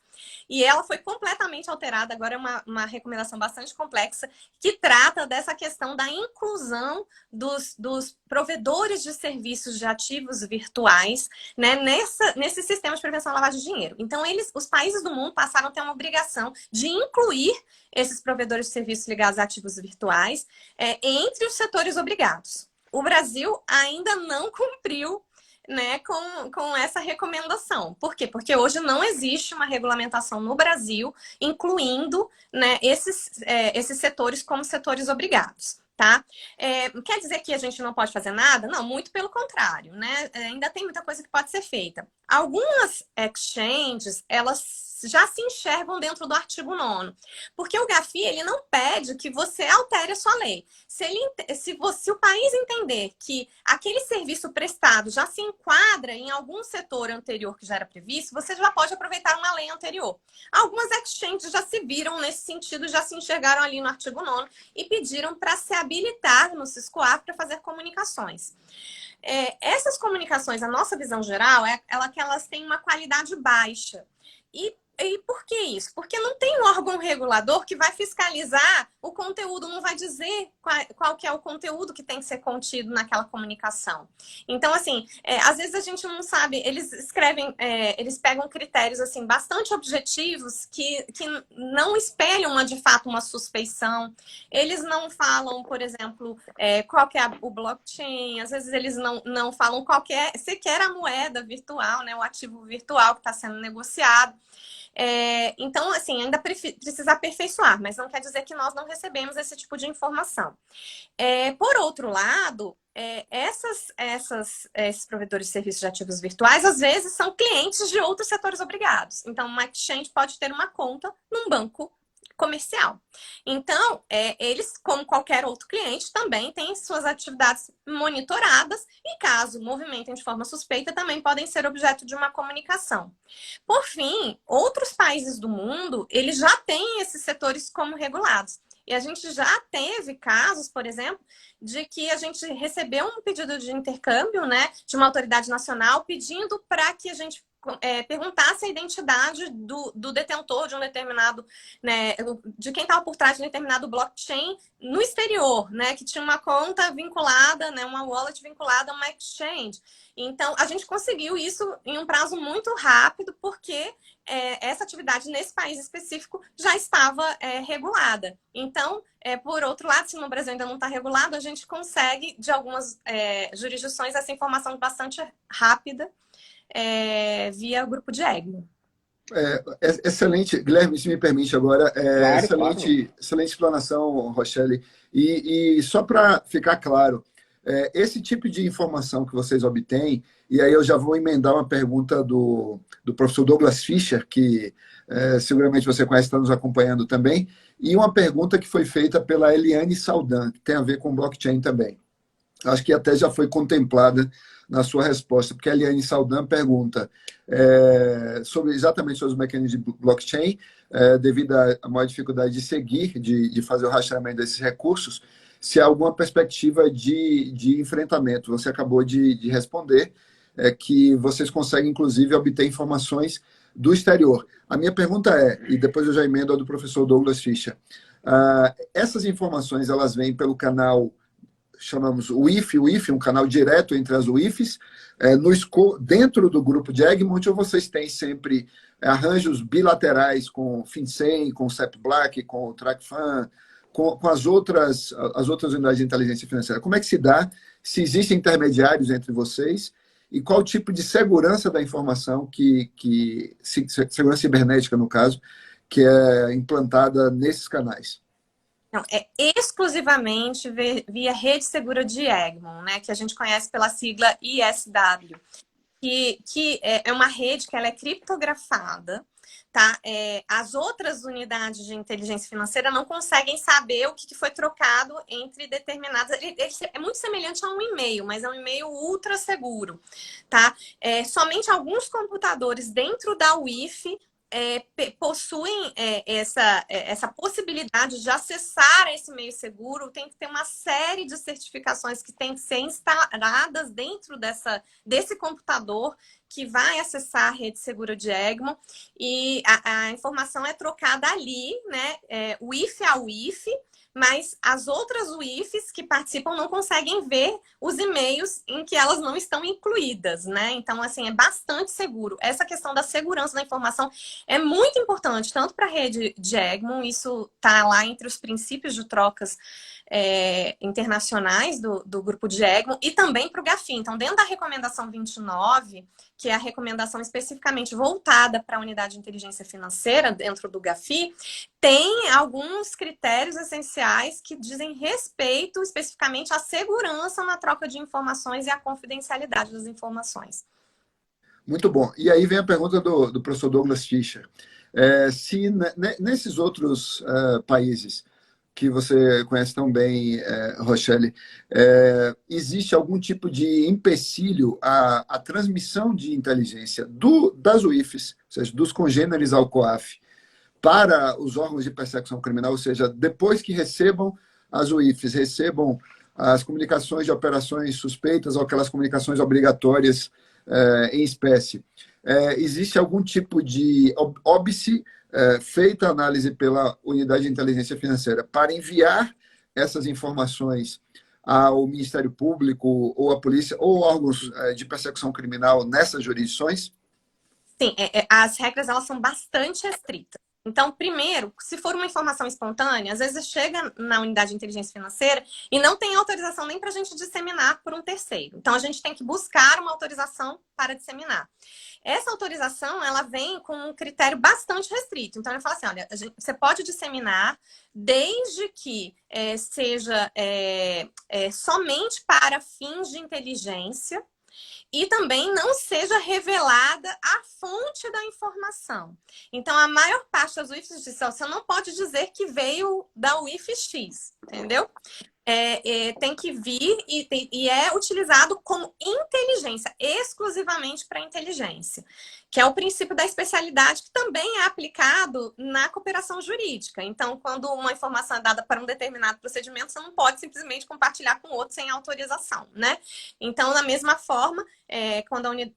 E ela foi completamente alterada, agora é uma recomendação bastante complexa, que trata dessa questão da inclusão dos provedores de serviços de ativos virtuais, né, nesse sistema de prevenção à lavagem de dinheiro. Então, os países do mundo passaram a ter uma obrigação de incluir esses provedores de serviços ligados a ativos virtuais entre os setores obrigados. O Brasil ainda não cumpriu, né, com essa recomendação. Por quê? Porque hoje não existe uma regulamentação no Brasil incluindo, né, esses setores como setores obrigados. Tá? Quer dizer que a gente não pode fazer nada? Não, muito pelo contrário, né? Ainda tem muita coisa que pode ser feita. Algumas exchanges, elas já se enxergam dentro do artigo 9º, porque o GAFI, ele não pede que você altere a sua lei. Se o país entender que aquele serviço prestado já se enquadra em algum setor anterior que já era previsto, você já pode aproveitar uma lei anterior. Algumas exchanges já se viram nesse sentido, já se enxergaram ali no artigo 9º e pediram para se habilitar no Siscoaf para fazer comunicações. Essas comunicações, a nossa visão geral, que elas têm uma qualidade baixa. E por que isso? Porque não tem um órgão regulador que vai fiscalizar o conteúdo, não vai dizer qual que é o conteúdo que tem que ser contido naquela comunicação. Então, assim, às vezes a gente não sabe, eles eles pegam critérios, assim, bastante objetivos que não espelham, de fato, uma suspeição. Eles não falam, por exemplo, qual que é o blockchain, às vezes eles não falam qual que é sequer a moeda virtual, né, o ativo virtual que está sendo negociado. Então, assim, ainda precisa aperfeiçoar, mas não quer dizer que nós não recebemos esse tipo de informação. Por outro lado, esses provedores de serviços de ativos virtuais, às vezes, são clientes de outros setores obrigados. Então, uma exchange pode ter uma conta num banco comercial. Então, eles, como qualquer outro cliente, também têm suas atividades monitoradas e, caso movimentem de forma suspeita, também podem ser objeto de uma comunicação. Por fim, outros países do mundo, eles já têm esses setores como regulados. E a gente já teve casos, por exemplo, de que a gente recebeu um pedido de intercâmbio, né, de uma autoridade nacional pedindo para que a gente perguntasse a identidade do detentor de um determinado, né, de quem estava por trás de um determinado blockchain no exterior, né, que tinha uma conta vinculada, né, uma wallet vinculada a uma exchange. Então, a gente conseguiu isso em um prazo muito rápido, porque essa atividade nesse país específico já estava regulada. Então, por outro lado, se no Brasil ainda não está regulado, a gente consegue, de algumas jurisdições, essa informação bastante rápida, via grupo de Egmont. Excelente, Guilherme, se me permite agora, Claro, excelente explanação, Rochelle. E só para ficar claro, esse tipo de informação que vocês obtêm, e aí eu já vou emendar uma pergunta do professor Douglas Fischer, que seguramente você conhece, está nos acompanhando também, e uma pergunta que foi feita pela Eliane Saldan, que tem a ver com blockchain também. Acho que até já foi contemplada na sua resposta, porque a Eliane Saldan pergunta exatamente sobre os mecanismos de blockchain, devido à maior dificuldade de seguir, de fazer o rastreamento desses recursos, se há alguma perspectiva de enfrentamento. Você acabou de responder que vocês conseguem, inclusive, obter informações do exterior. A minha pergunta e depois eu já emendo a do professor Douglas Fischer, essas informações, elas vêm pelo canal, chamamos o IF, um canal direto entre as UIFs, dentro do grupo de Egmont, ou vocês têm sempre arranjos bilaterais com o FinCEN, com o CEP Black, com o TrackFan, com as outras unidades de inteligência financeira? Como é que se dá? Se existem intermediários entre vocês? E qual tipo de segurança da informação, segurança cibernética, no caso, que é implantada nesses canais? Não, é exclusivamente via Rede Segura de Egmont, né, que a gente conhece pela sigla ISW, que é uma rede que ela é criptografada, tá? As outras unidades de inteligência financeira não conseguem saber o que foi trocado entre determinadas... É muito semelhante a um e-mail, mas é um e-mail ultra seguro, tá? Somente alguns computadores dentro da UIF possuem essa possibilidade de acessar esse meio seguro, tem que ter uma série de certificações que tem que ser instaladas dentro desse computador que vai acessar a rede segura de Egmont, e a informação é trocada ali, né, WIF a WIF, mas as outras UIFs que participam não conseguem ver os e-mails em que elas não estão incluídas, né? Então, assim, é bastante seguro. Essa questão da segurança da informação é muito importante, tanto para a rede de Egmont, isso está lá entre os princípios de trocas internacionais do grupo de Egmont, e também para o GAFI. Então, dentro da recomendação 29, que é a recomendação especificamente voltada para a unidade de inteligência financeira dentro do GAFI, tem alguns critérios essenciais que dizem respeito especificamente à segurança na troca de informações e à confidencialidade das informações. Muito bom. E aí vem a pergunta do professor Douglas Fischer. Se nesses outros países que você conhece tão bem, Rochelle, existe algum tipo de empecilho à transmissão de inteligência das UIFs, ou seja, dos congêneres ao COAF, para os órgãos de persecução criminal, ou seja, depois que recebam as UIFs, recebam as comunicações de operações suspeitas ou aquelas comunicações obrigatórias em espécie. Existe algum tipo de óbice feita a análise pela unidade de inteligência financeira para enviar essas informações ao Ministério Público ou à polícia ou órgãos de persecução criminal nessas jurisdições? Sim, as regras elas são bastante restritas. Então, primeiro, se for uma informação espontânea, às vezes chega na unidade de inteligência financeira e não tem autorização nem para a gente disseminar por um terceiro. Então, a gente tem que buscar uma autorização para disseminar. Essa autorização, ela vem com um critério bastante restrito. Então, ele fala assim, olha, você pode disseminar desde que seja somente para fins de inteligência, e também não seja revelada a fonte da informação. Então, a maior parte das UIFs diz, você não pode dizer que veio da UIF X, entendeu? Tem que vir e é utilizado como inteligência, exclusivamente para inteligência, que é o princípio da especialidade que também é aplicado na cooperação jurídica. Então, quando uma informação é dada para um determinado procedimento, você não pode simplesmente compartilhar com outro sem autorização, né? Então, da mesma forma,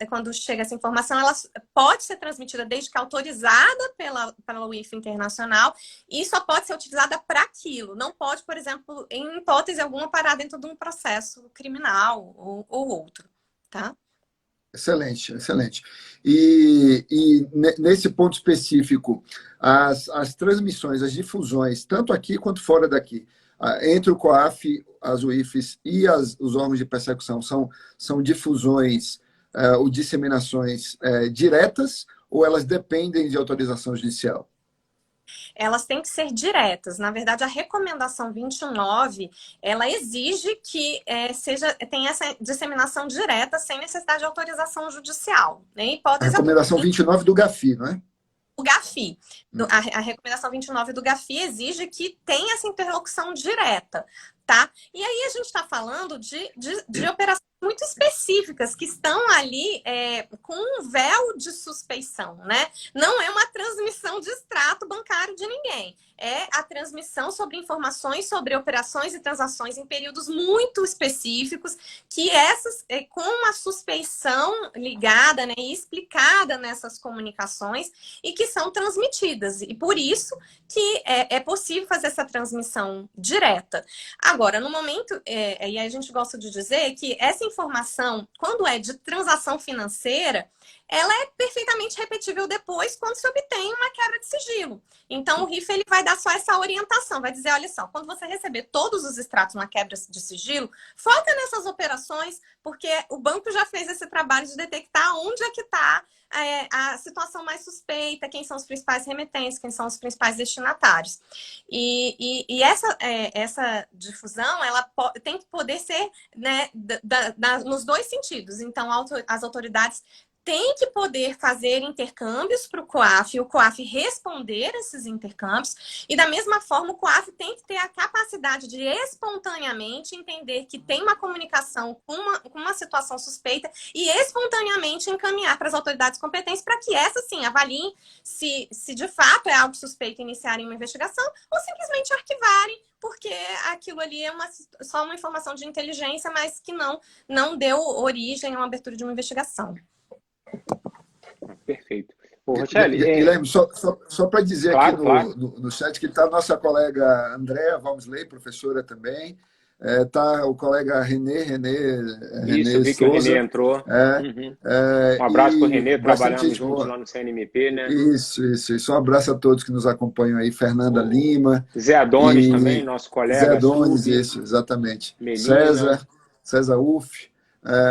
quando chega essa informação, ela pode ser transmitida desde que autorizada pela UIF internacional e só pode ser utilizada para aquilo. Não pode, por exemplo, em hipótese alguma, parar dentro de um processo criminal ou outro, tá? Excelente, excelente. E nesse ponto específico, as transmissões, as difusões, tanto aqui quanto fora daqui, entre o COAF, as UIFs e os órgãos de persecução, são difusões ou disseminações diretas ou elas dependem de autorização judicial? Elas têm que ser diretas. Na verdade, a recomendação 29, ela exige que tenha essa disseminação direta sem necessidade de autorização judicial. Né? A recomendação 29 do GAFI, não é? O GAFI. A recomendação 29 do GAFI exige que tenha essa interlocução direta, tá? E aí a gente está falando de operações muito específicas que estão ali com um véu de suspeição, né? Não é uma transmissão de extrato bancário de ninguém. É a transmissão sobre informações sobre operações e transações em períodos muito específicos, que essas, com uma suspeição ligada, né, e explicada nessas comunicações, e que são transmitidas. E por isso que é possível fazer essa transmissão direta. Agora, no momento, e a gente gosta de dizer que essa informação, quando é de transação financeira, ela é perfeitamente repetível depois quando se obtém uma quebra de sigilo. Então, o RIF ele vai dar só essa orientação, vai dizer, olha só, quando você receber todos os extratos na quebra de sigilo, foca nessas operações, porque o banco já fez esse trabalho de detectar onde é que está a situação mais suspeita, quem são os principais remetentes, quem são os principais destinatários. E essa difusão, ela tem que poder ser, né, nos dois sentidos. Então, as autoridades tem que poder fazer intercâmbios para o COAF, o COAF responder esses intercâmbios, e da mesma forma o COAF tem que ter a capacidade de espontaneamente entender que tem uma comunicação com uma situação suspeita e espontaneamente encaminhar para as autoridades competentes para que essas, sim, avaliem se de fato é algo suspeito e iniciarem uma investigação ou simplesmente arquivarem, porque aquilo ali é só uma informação de inteligência, mas que não deu origem a uma abertura de uma investigação. Perfeito. Ô, Rochelle, Guilherme, só para dizer claro, aqui claro. no chat que está a nossa colega Andréa Valmsley, professora também, está o colega René Isso, eu vi que o René entrou. Uhum. Um abraço para o René, trabalhamos gente juntos boa lá no CNMP, né? Isso. Um abraço a todos que nos acompanham aí, Fernanda Lima. Zé Adonis também, nosso colega. Zé Adonis, Sub, isso, exatamente. Melina. César Uff,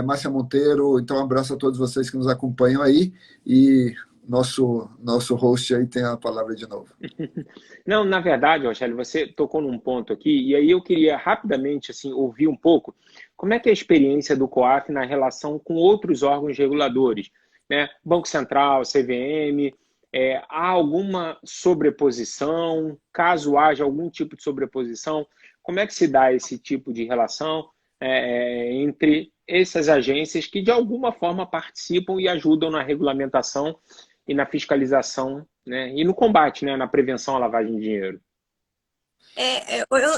Márcia Monteiro. Então, um abraço a todos vocês que nos acompanham aí. E nosso host aí tem a palavra de novo. Não, na verdade, Rochelle, você tocou num ponto aqui, e aí eu queria rapidamente assim, ouvir um pouco como é que é a experiência do COAF na relação com outros órgãos reguladores, né? Banco Central, CVM, há alguma sobreposição? Caso haja algum tipo de sobreposição, como é que se dá esse tipo de relação entre essas agências que de alguma forma participam e ajudam na regulamentação e na fiscalização, né? E no combate, né? Na prevenção à lavagem de dinheiro?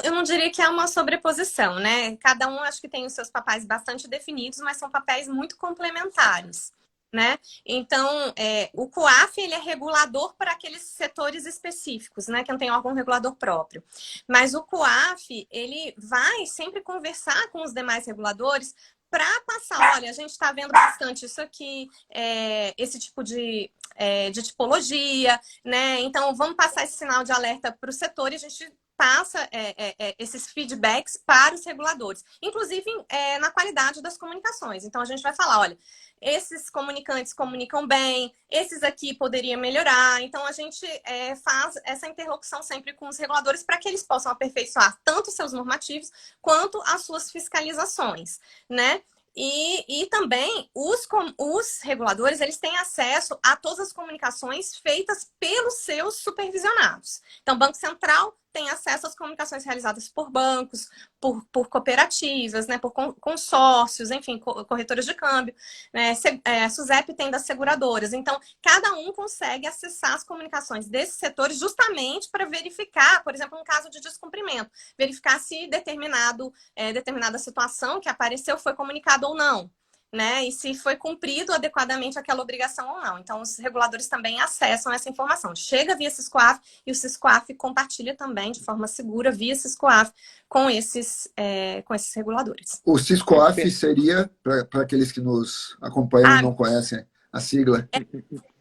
Eu não diria que é uma sobreposição, né? Cada um acho que tem os seus papéis bastante definidos, mas são papéis muito complementares, né? Então, o COAF ele é regulador para aqueles setores específicos, né? Que não tem órgão regulador próprio. Mas o COAF ele vai sempre conversar com os demais reguladores para passar, olha, a gente está vendo bastante isso aqui, esse tipo de tipologia, né? Então, vamos passar esse sinal de alerta para o setor e a gente passa esses feedbacks para os reguladores, inclusive na qualidade das comunicações. Então, a gente vai falar, olha, esses comunicantes comunicam bem, esses aqui poderiam melhorar. Então, a gente faz essa interlocução sempre com os reguladores para que eles possam aperfeiçoar tanto os seus normativos quanto as suas fiscalizações, né? E também os reguladores eles têm acesso a todas as comunicações feitas pelos seus supervisionados. Então, o Banco Central tem acesso às comunicações realizadas por bancos, por cooperativas, né, por consórcios, enfim, corretoras de câmbio. Né, a SUSEP tem das seguradoras. Então, cada um consegue acessar as comunicações desses setores justamente para verificar, por exemplo, um caso de descumprimento, verificar se determinada situação que apareceu foi comunicada ou não. Né? E se foi cumprido adequadamente aquela obrigação ou não. Então, os reguladores também acessam essa informação. Chega via SysCoaf e o SysCoaf compartilha também de forma segura via SysCoaf com esses reguladores. O SysCoaf seria, para aqueles que nos acompanham e não conhecem a sigla?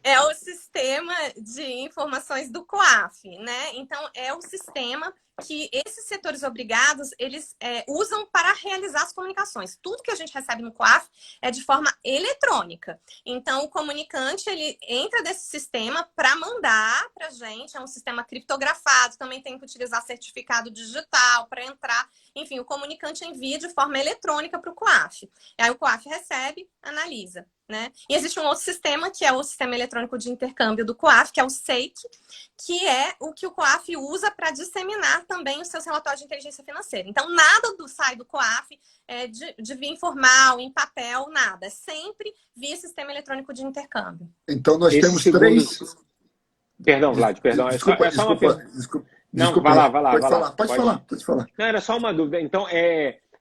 É o sistema de informações do COAF, né? Então, é o sistema que esses setores obrigados, eles usam para realizar as comunicações. Tudo que a gente recebe no COAF é de forma eletrônica. Então, o comunicante, ele entra desse sistema para mandar para a gente. É um sistema criptografado, também tem que utilizar certificado digital para entrar. Enfim, o comunicante envia de forma eletrônica para o COAF. E aí o COAF recebe, analisa. Né? E existe um outro sistema, que é o Sistema Eletrônico de Intercâmbio do COAF, que é o SEIC, que é o que o COAF usa para disseminar também os seus relatórios de inteligência financeira. Então, nada sai do COAF de via informal, em papel, nada. É sempre via Sistema Eletrônico de Intercâmbio. Então, nós temos três... Perdão, Vlad, perdão. Desculpa. Não, vai lá. Pode falar. Não, era só uma dúvida. Então,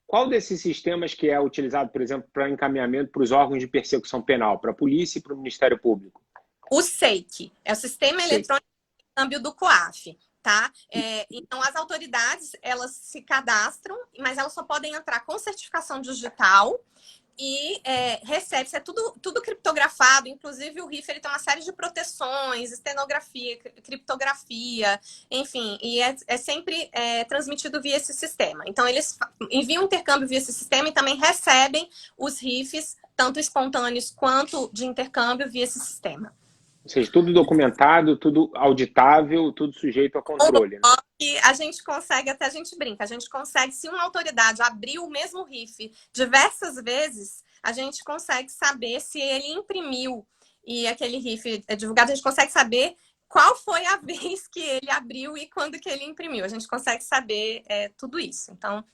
qual desses sistemas que é utilizado, por exemplo, para encaminhamento para os órgãos de persecução penal, para a polícia e para o Ministério Público? O SEIC, é o Sistema Eletrônico de Intercâmbio do COAF, tá? Então, as autoridades, elas se cadastram, mas elas só podem entrar com certificação digital e recebe, isso é tudo criptografado, inclusive o RIF ele tem uma série de proteções, estenografia, criptografia, enfim, e é sempre transmitido via esse sistema. Então, eles enviam intercâmbio via esse sistema e também recebem os RIFs, tanto espontâneos quanto de intercâmbio, via esse sistema. Ou seja, tudo documentado, tudo auditável, tudo sujeito a controle. Né? E a gente consegue, até a gente brinca, a gente consegue, se uma autoridade abrir o mesmo RIF diversas vezes, a gente consegue saber se ele imprimiu e aquele RIF é divulgado, a gente consegue saber qual foi a vez que ele abriu e quando que ele imprimiu. A gente consegue saber tudo isso. Então,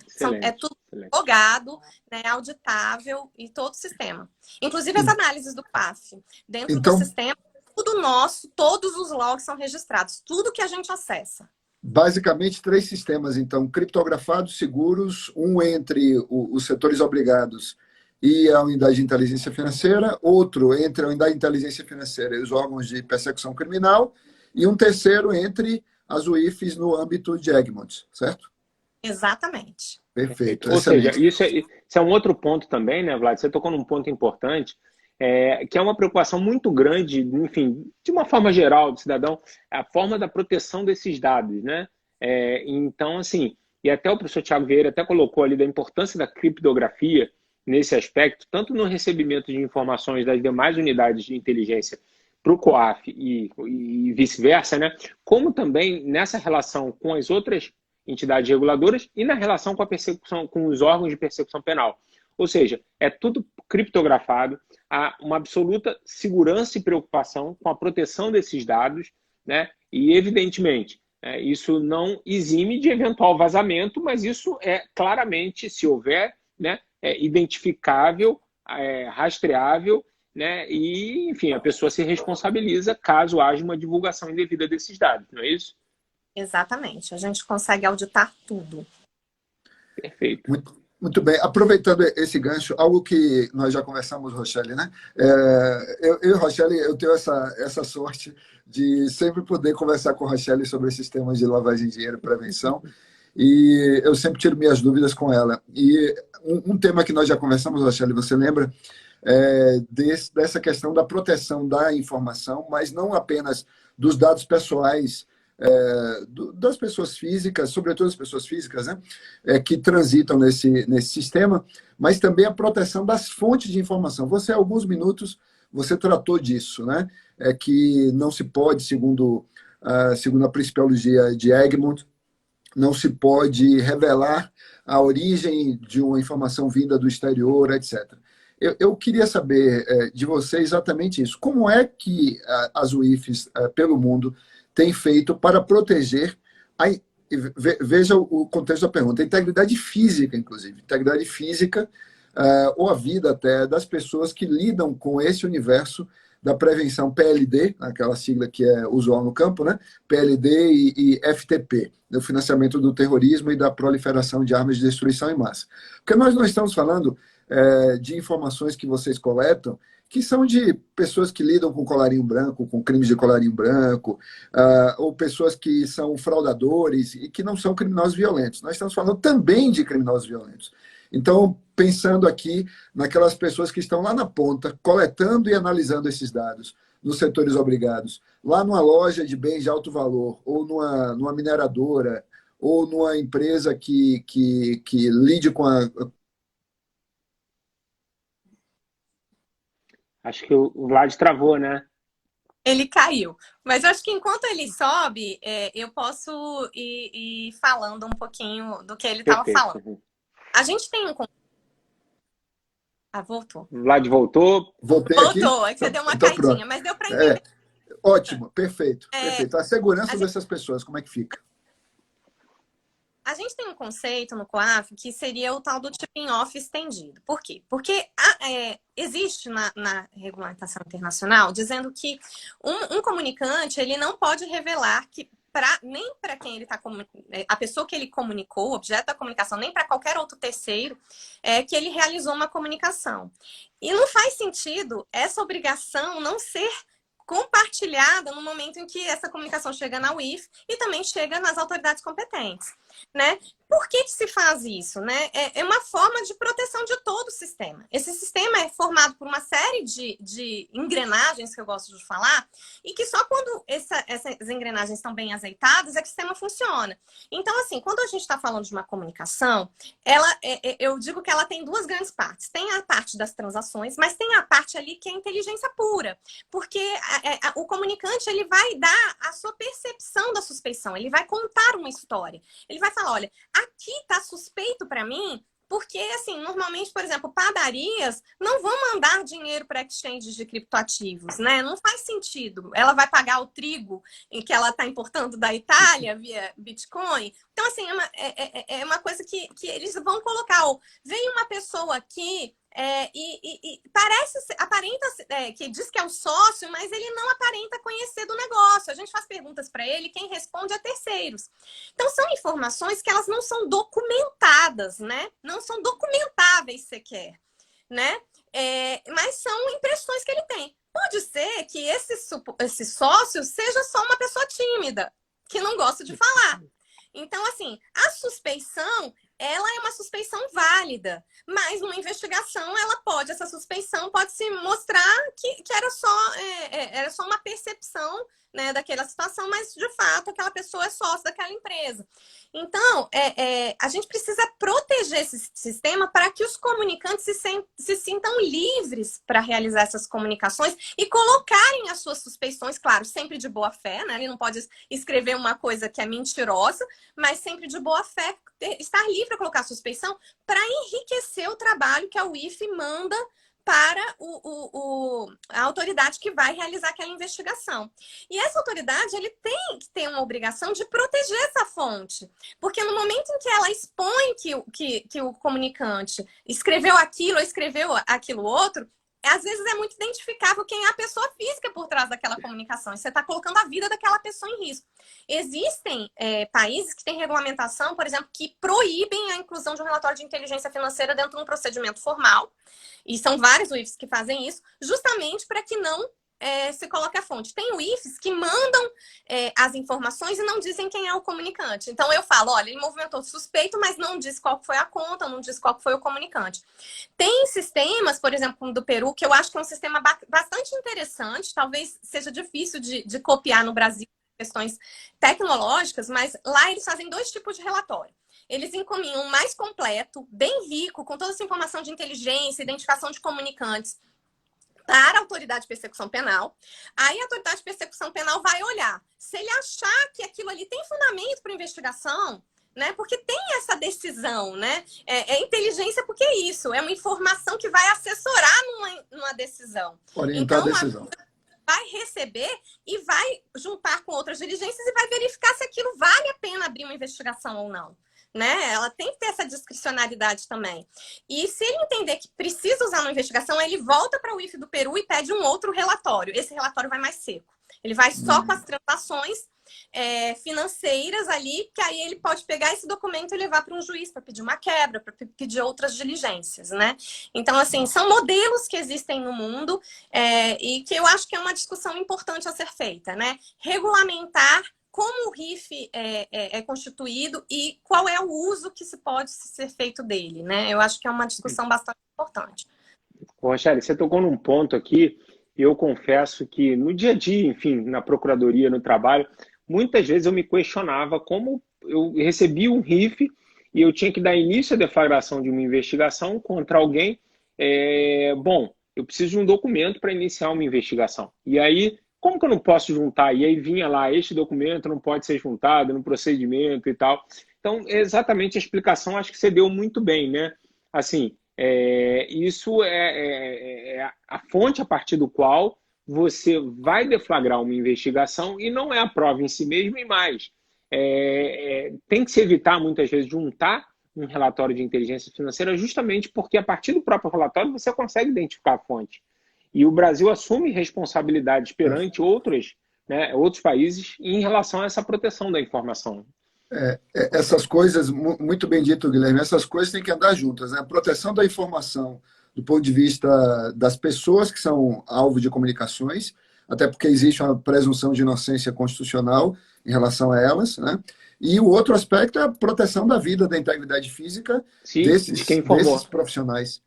é tudo logado, né, auditável e todo o sistema. Inclusive as análises do PAF. Dentro do sistema, tudo nosso, todos os logs são registrados, tudo que a gente acessa. Basicamente, 3 sistemas, então, criptografados, seguros, um entre os setores obrigados e a unidade de inteligência financeira, outro entre a unidade de inteligência financeira e os órgãos de persecução criminal, e um terceiro entre as UIFs no âmbito de Egmont, certo? Exatamente. Perfeito. Ou seja, isso é um outro ponto também, né, Vlad? Você tocou num ponto importante, que é uma preocupação muito grande, enfim, de uma forma geral do cidadão, a forma da proteção desses dados, né? Então, assim, e até o professor Thiago Vieira até colocou ali da importância da criptografia nesse aspecto, tanto no recebimento de informações das demais unidades de inteligência para o COAF e vice-versa, né? Como também nessa relação com as outras entidades reguladoras e na relação com a persecução, com os órgãos de persecução penal. Ou seja, é tudo criptografado, há uma absoluta segurança e preocupação com a proteção desses dados, né? E, evidentemente, isso não exime de eventual vazamento, mas isso é claramente, se houver, né, identificável, rastreável, né? E, enfim, a pessoa se responsabiliza caso haja uma divulgação indevida desses dados, não é isso? Exatamente. A gente consegue auditar tudo. Perfeito. Muito bem. Aproveitando esse gancho, algo que nós já conversamos, Rochelle, né? Eu, Rochelle, eu tenho essa sorte de sempre poder conversar com a Rochelle sobre esses temas de lavagem de dinheiro e prevenção, e eu sempre tiro minhas dúvidas com ela. E um tema que nós já conversamos, Rochelle, você lembra? Dessa questão da proteção da informação, mas não apenas dos dados pessoais das pessoas físicas, sobretudo as pessoas físicas, né, que transitam nesse sistema, mas também a proteção das fontes de informação. Você, há alguns minutos, você tratou disso, né, que não se pode, segundo a principiologia de Egmont, não se pode revelar a origem de uma informação vinda do exterior, etc. Eu queria saber de você exatamente isso. Como é que as UIFs pelo mundo têm feito para proteger, veja o contexto da pergunta, a integridade física, inclusive, integridade física ou a vida até das pessoas que lidam com esse universo da prevenção PLD, aquela sigla que é usual no campo, né? PLD e FTP, do financiamento do terrorismo e da proliferação de armas de destruição em massa. Porque nós não estamos falando de informações que vocês coletam que são de pessoas que lidam com colarinho branco, com crimes de colarinho branco, ou pessoas que são fraudadores e que não são criminosos violentos. Nós estamos falando também de criminosos violentos. Então, pensando aqui naquelas pessoas que estão lá na ponta, coletando e analisando esses dados, nos setores obrigados, lá numa loja de bens de alto valor, ou numa mineradora, ou numa empresa que lide com a... Acho que o Vlad travou, né? Ele caiu. Mas eu acho que enquanto ele sobe, eu posso ir falando um pouquinho do que ele estava falando. A gente tem um... voltou. Vlad voltou. Voltou, aqui. Você deu uma caidinha, mas deu para entender. Ótimo, perfeito, perfeito. A segurança dessas pessoas, como é que fica? A gente tem um conceito no COAF que seria o tal do tipping-off estendido. Por quê? Porque existe na regulamentação internacional dizendo que um comunicante ele não pode revelar que nem para quem ele está a pessoa que ele comunicou, o objeto da comunicação, nem para qualquer outro terceiro, que ele realizou uma comunicação. E não faz sentido essa obrigação não ser compartilhada no momento em que essa comunicação chega na UIF e também chega nas autoridades competentes. né? Por que se faz isso, né? É uma forma de proteção de todo o sistema. Esse sistema é formado por uma série de engrenagens, que eu gosto de falar, e que só quando essas engrenagens estão bem azeitadas é que o sistema funciona. Então, assim, quando a gente está falando de uma comunicação, eu digo que ela tem duas grandes partes. Tem a parte das transações, mas tem a parte ali que é inteligência pura. Porque o comunicante, ele vai dar a sua percepção da suspeição, ele vai contar uma história. Ele vai falar, olha, aqui tá suspeito para mim, porque, assim, normalmente, por exemplo, padarias não vão mandar dinheiro para exchanges de criptoativos, né? Não faz sentido. Ela vai pagar o trigo em que ela está importando da Itália via Bitcoin. Então, assim, é uma coisa que eles vão colocar. Vem uma pessoa aqui e aparenta que diz que é o sócio, mas ele não aparenta conhecer do negócio. A gente faz perguntas para ele, quem responde é terceiros. Então, são informações que elas não são documentadas, né? Não são documentáveis sequer, né? Mas são impressões que ele tem. Pode ser que esse sócio seja só uma pessoa tímida, que não gosta de falar. Então, assim, a suspeição, ela é uma suspeição válida, mas numa investigação, essa suspeição pode se mostrar que era só uma percepção, né, daquela situação, mas, de fato, aquela pessoa é sócio daquela empresa. Então, a gente precisa proteger esse sistema para que os comunicantes se sintam livres para realizar essas comunicações e colocarem as suas suspeições, claro, sempre de boa fé, né? Ele não pode escrever uma coisa que é mentirosa, mas sempre de boa fé, estar livre para colocar a suspeição para enriquecer o trabalho que a UIF manda para a autoridade que vai realizar aquela investigação. E essa autoridade, ele tem que ter uma obrigação de proteger essa fonte. Porque no momento em que ela expõe que o comunicante escreveu aquilo ou escreveu aquilo outro, às vezes é muito identificável quem é a pessoa física por trás daquela comunicação. E você está colocando a vida daquela pessoa em risco. Existem países que têm regulamentação, por exemplo, que proíbem a inclusão de um relatório de inteligência financeira dentro de um procedimento formal. E são vários UIFs que fazem isso, justamente para que não se coloque a fonte. Tem UIFs que mandam as informações e não dizem quem é o comunicante. Então eu falo, olha, ele movimentou suspeito, mas não diz qual foi a conta, não diz qual foi o comunicante. Tem sistemas, por exemplo, como do Peru, que eu acho que é um sistema bastante interessante, talvez seja difícil de copiar no Brasil, questões tecnológicas, mas lá eles fazem dois tipos de relatório. Eles encaminham um mais completo, bem rico, com toda essa informação de inteligência, identificação de comunicantes, para a autoridade de persecução penal. Aí a autoridade de persecução penal vai olhar. Se ele achar que aquilo ali tem fundamento para investigação, né? Porque tem essa decisão, né? É inteligência porque é isso, é uma informação que vai assessorar numa decisão. Orientar a decisão. Vai receber e vai juntar com outras diligências e vai verificar se aquilo vale a pena abrir uma investigação ou não. Né? Ela tem que ter essa discricionalidade também. E se ele entender que precisa usar uma investigação, ele volta para o UIF do Peru e pede um outro relatório. Esse relatório vai mais seco. Ele vai só com as transações financeiras ali, que aí ele pode pegar esse documento e levar para um juiz para pedir uma quebra, para pedir outras diligências, né? Então, assim, são modelos que existem no mundo e que eu acho que é uma discussão importante a ser feita, né? Regulamentar como o RIF é constituído e qual é o uso que se pode ser feito dele, né? Eu acho que é uma discussão bastante importante. Rochelle, você tocou num ponto aqui, e eu confesso que no dia a dia, enfim, na procuradoria, no trabalho, muitas vezes eu me questionava como eu recebia um RIF e eu tinha que dar início à deflagração de uma investigação contra alguém. Bom, eu preciso de um documento para iniciar uma investigação. E aí, como que eu não posso juntar? E aí vinha lá, este documento não pode ser juntado no procedimento e tal. Então, exatamente a explicação acho que você deu muito bem, né? Assim, isso é a fonte a partir do qual você vai deflagrar uma investigação e não é a prova em si mesma e mais. Tem que se evitar, muitas vezes, juntar um relatório de inteligência financeira justamente porque a partir do próprio relatório você consegue identificar a fonte. E o Brasil assume responsabilidades perante outros países em relação a essa proteção da informação. Essas coisas, muito bem dito, Guilherme, essas coisas têm que andar juntas, né? A proteção da informação do ponto de vista das pessoas que são alvo de comunicações, até porque existe uma presunção de inocência constitucional em relação a elas, né? E o outro aspecto é a proteção da vida, da integridade física Sim, de quem informou. Desses profissionais,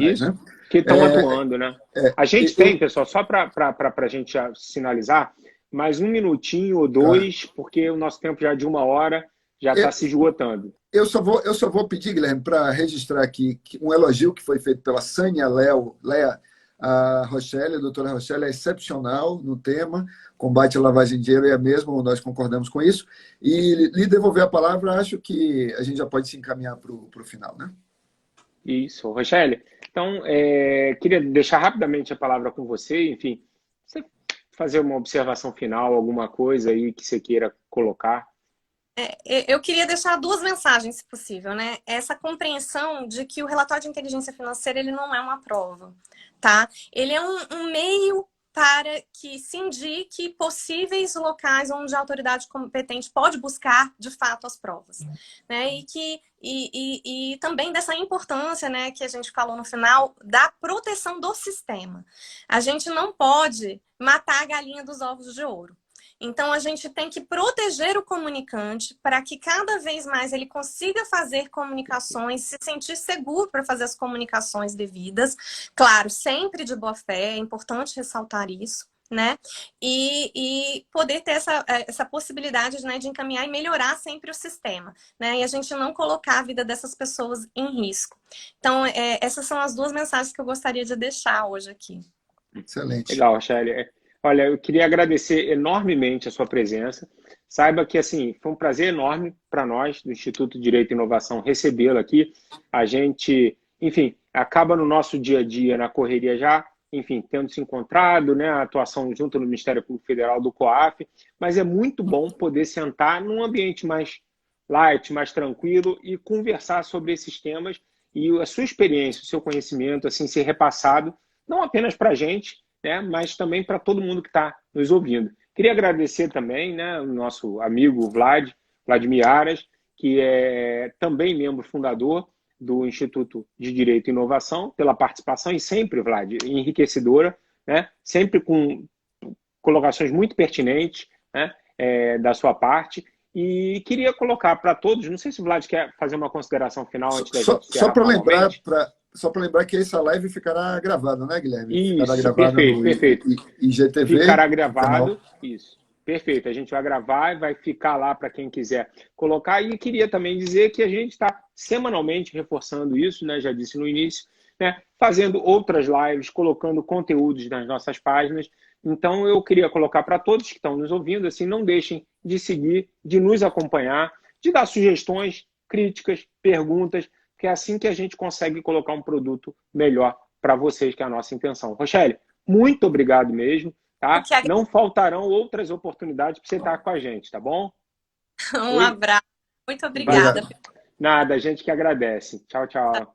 Isso, né? que estão atuando, né? A gente tem, pessoal, só para a gente já sinalizar, mais um minutinho ou dois, porque o nosso tempo já é de 1 hora, já está se esgotando. Eu só vou pedir, Guilherme, para registrar aqui um elogio que foi feito pela Sânia Lea, a Rochelle, a doutora Rochelle é excepcional no tema, combate à lavagem de dinheiro, é mesmo, nós concordamos com isso. E lhe devolver a palavra, acho que a gente já pode se encaminhar para o final, né? Isso, Rochelle. Então, queria deixar rapidamente a palavra com você, enfim, você fazer uma observação final, alguma coisa aí que você queira colocar. Eu queria deixar 2 mensagens, se possível, né? Essa compreensão de que o relatório de inteligência financeira ele não é uma prova, tá? Ele é um meio para que se indique possíveis locais onde a autoridade competente pode buscar, de fato, as provas, né? E também dessa importância, né, que a gente falou no final, da proteção do sistema. A gente não pode matar a galinha dos ovos de ouro. Então, a gente tem que proteger o comunicante para que cada vez mais ele consiga fazer comunicações, se sentir seguro para fazer as comunicações devidas. Claro, sempre de boa fé, é importante ressaltar isso, né? E poder ter essa possibilidade, né, de encaminhar e melhorar sempre o sistema, né? E a gente não colocar a vida dessas pessoas em risco. Então, essas são as 2 mensagens que eu gostaria de deixar hoje aqui. Excelente. Legal, Rochelle. Olha, eu queria agradecer enormemente a sua presença. Saiba que, assim, foi um prazer enorme para nós, do Instituto de Direito e Inovação, recebê-la aqui. A gente, enfim, acaba no nosso dia a dia, na correria já, enfim, tendo se encontrado, né, a atuação junto no Ministério Público Federal do COAF, mas é muito bom poder sentar num ambiente mais light, mais tranquilo e conversar sobre esses temas e a sua experiência, o seu conhecimento, assim, ser repassado, não apenas para a gente, né, mas também para todo mundo que está nos ouvindo. Queria agradecer também, né, o nosso amigo Vladimir Aras, que é também membro fundador do Instituto de Direito e Inovação, pela participação e sempre, Vlad, enriquecedora, né, sempre com colocações muito pertinentes, né, da sua parte. E queria colocar para todos, não sei se o Vlad quer fazer uma consideração final antes da gente encerrar formalmente. Só para lembrar que essa live ficará gravada, né, Guilherme? Ficará Isso, gravada perfeito, no perfeito. IGTV. Ficará gravado, isso. Perfeito, a gente vai gravar e vai ficar lá para quem quiser colocar. E queria também dizer que a gente está semanalmente reforçando isso, né? Já disse no início, né? Fazendo outras lives, colocando conteúdos nas nossas páginas. Então, eu queria colocar para todos que estão nos ouvindo, assim, não deixem de seguir, de nos acompanhar, de dar sugestões, críticas, perguntas, que é assim que a gente consegue colocar um produto melhor para vocês, que é a nossa intenção. Rochelle, muito obrigado mesmo, tá? Não faltarão outras oportunidades para você estar com a gente, tá bom? Um abraço. Muito obrigada. Nada, a gente que agradece. Tchau, tchau.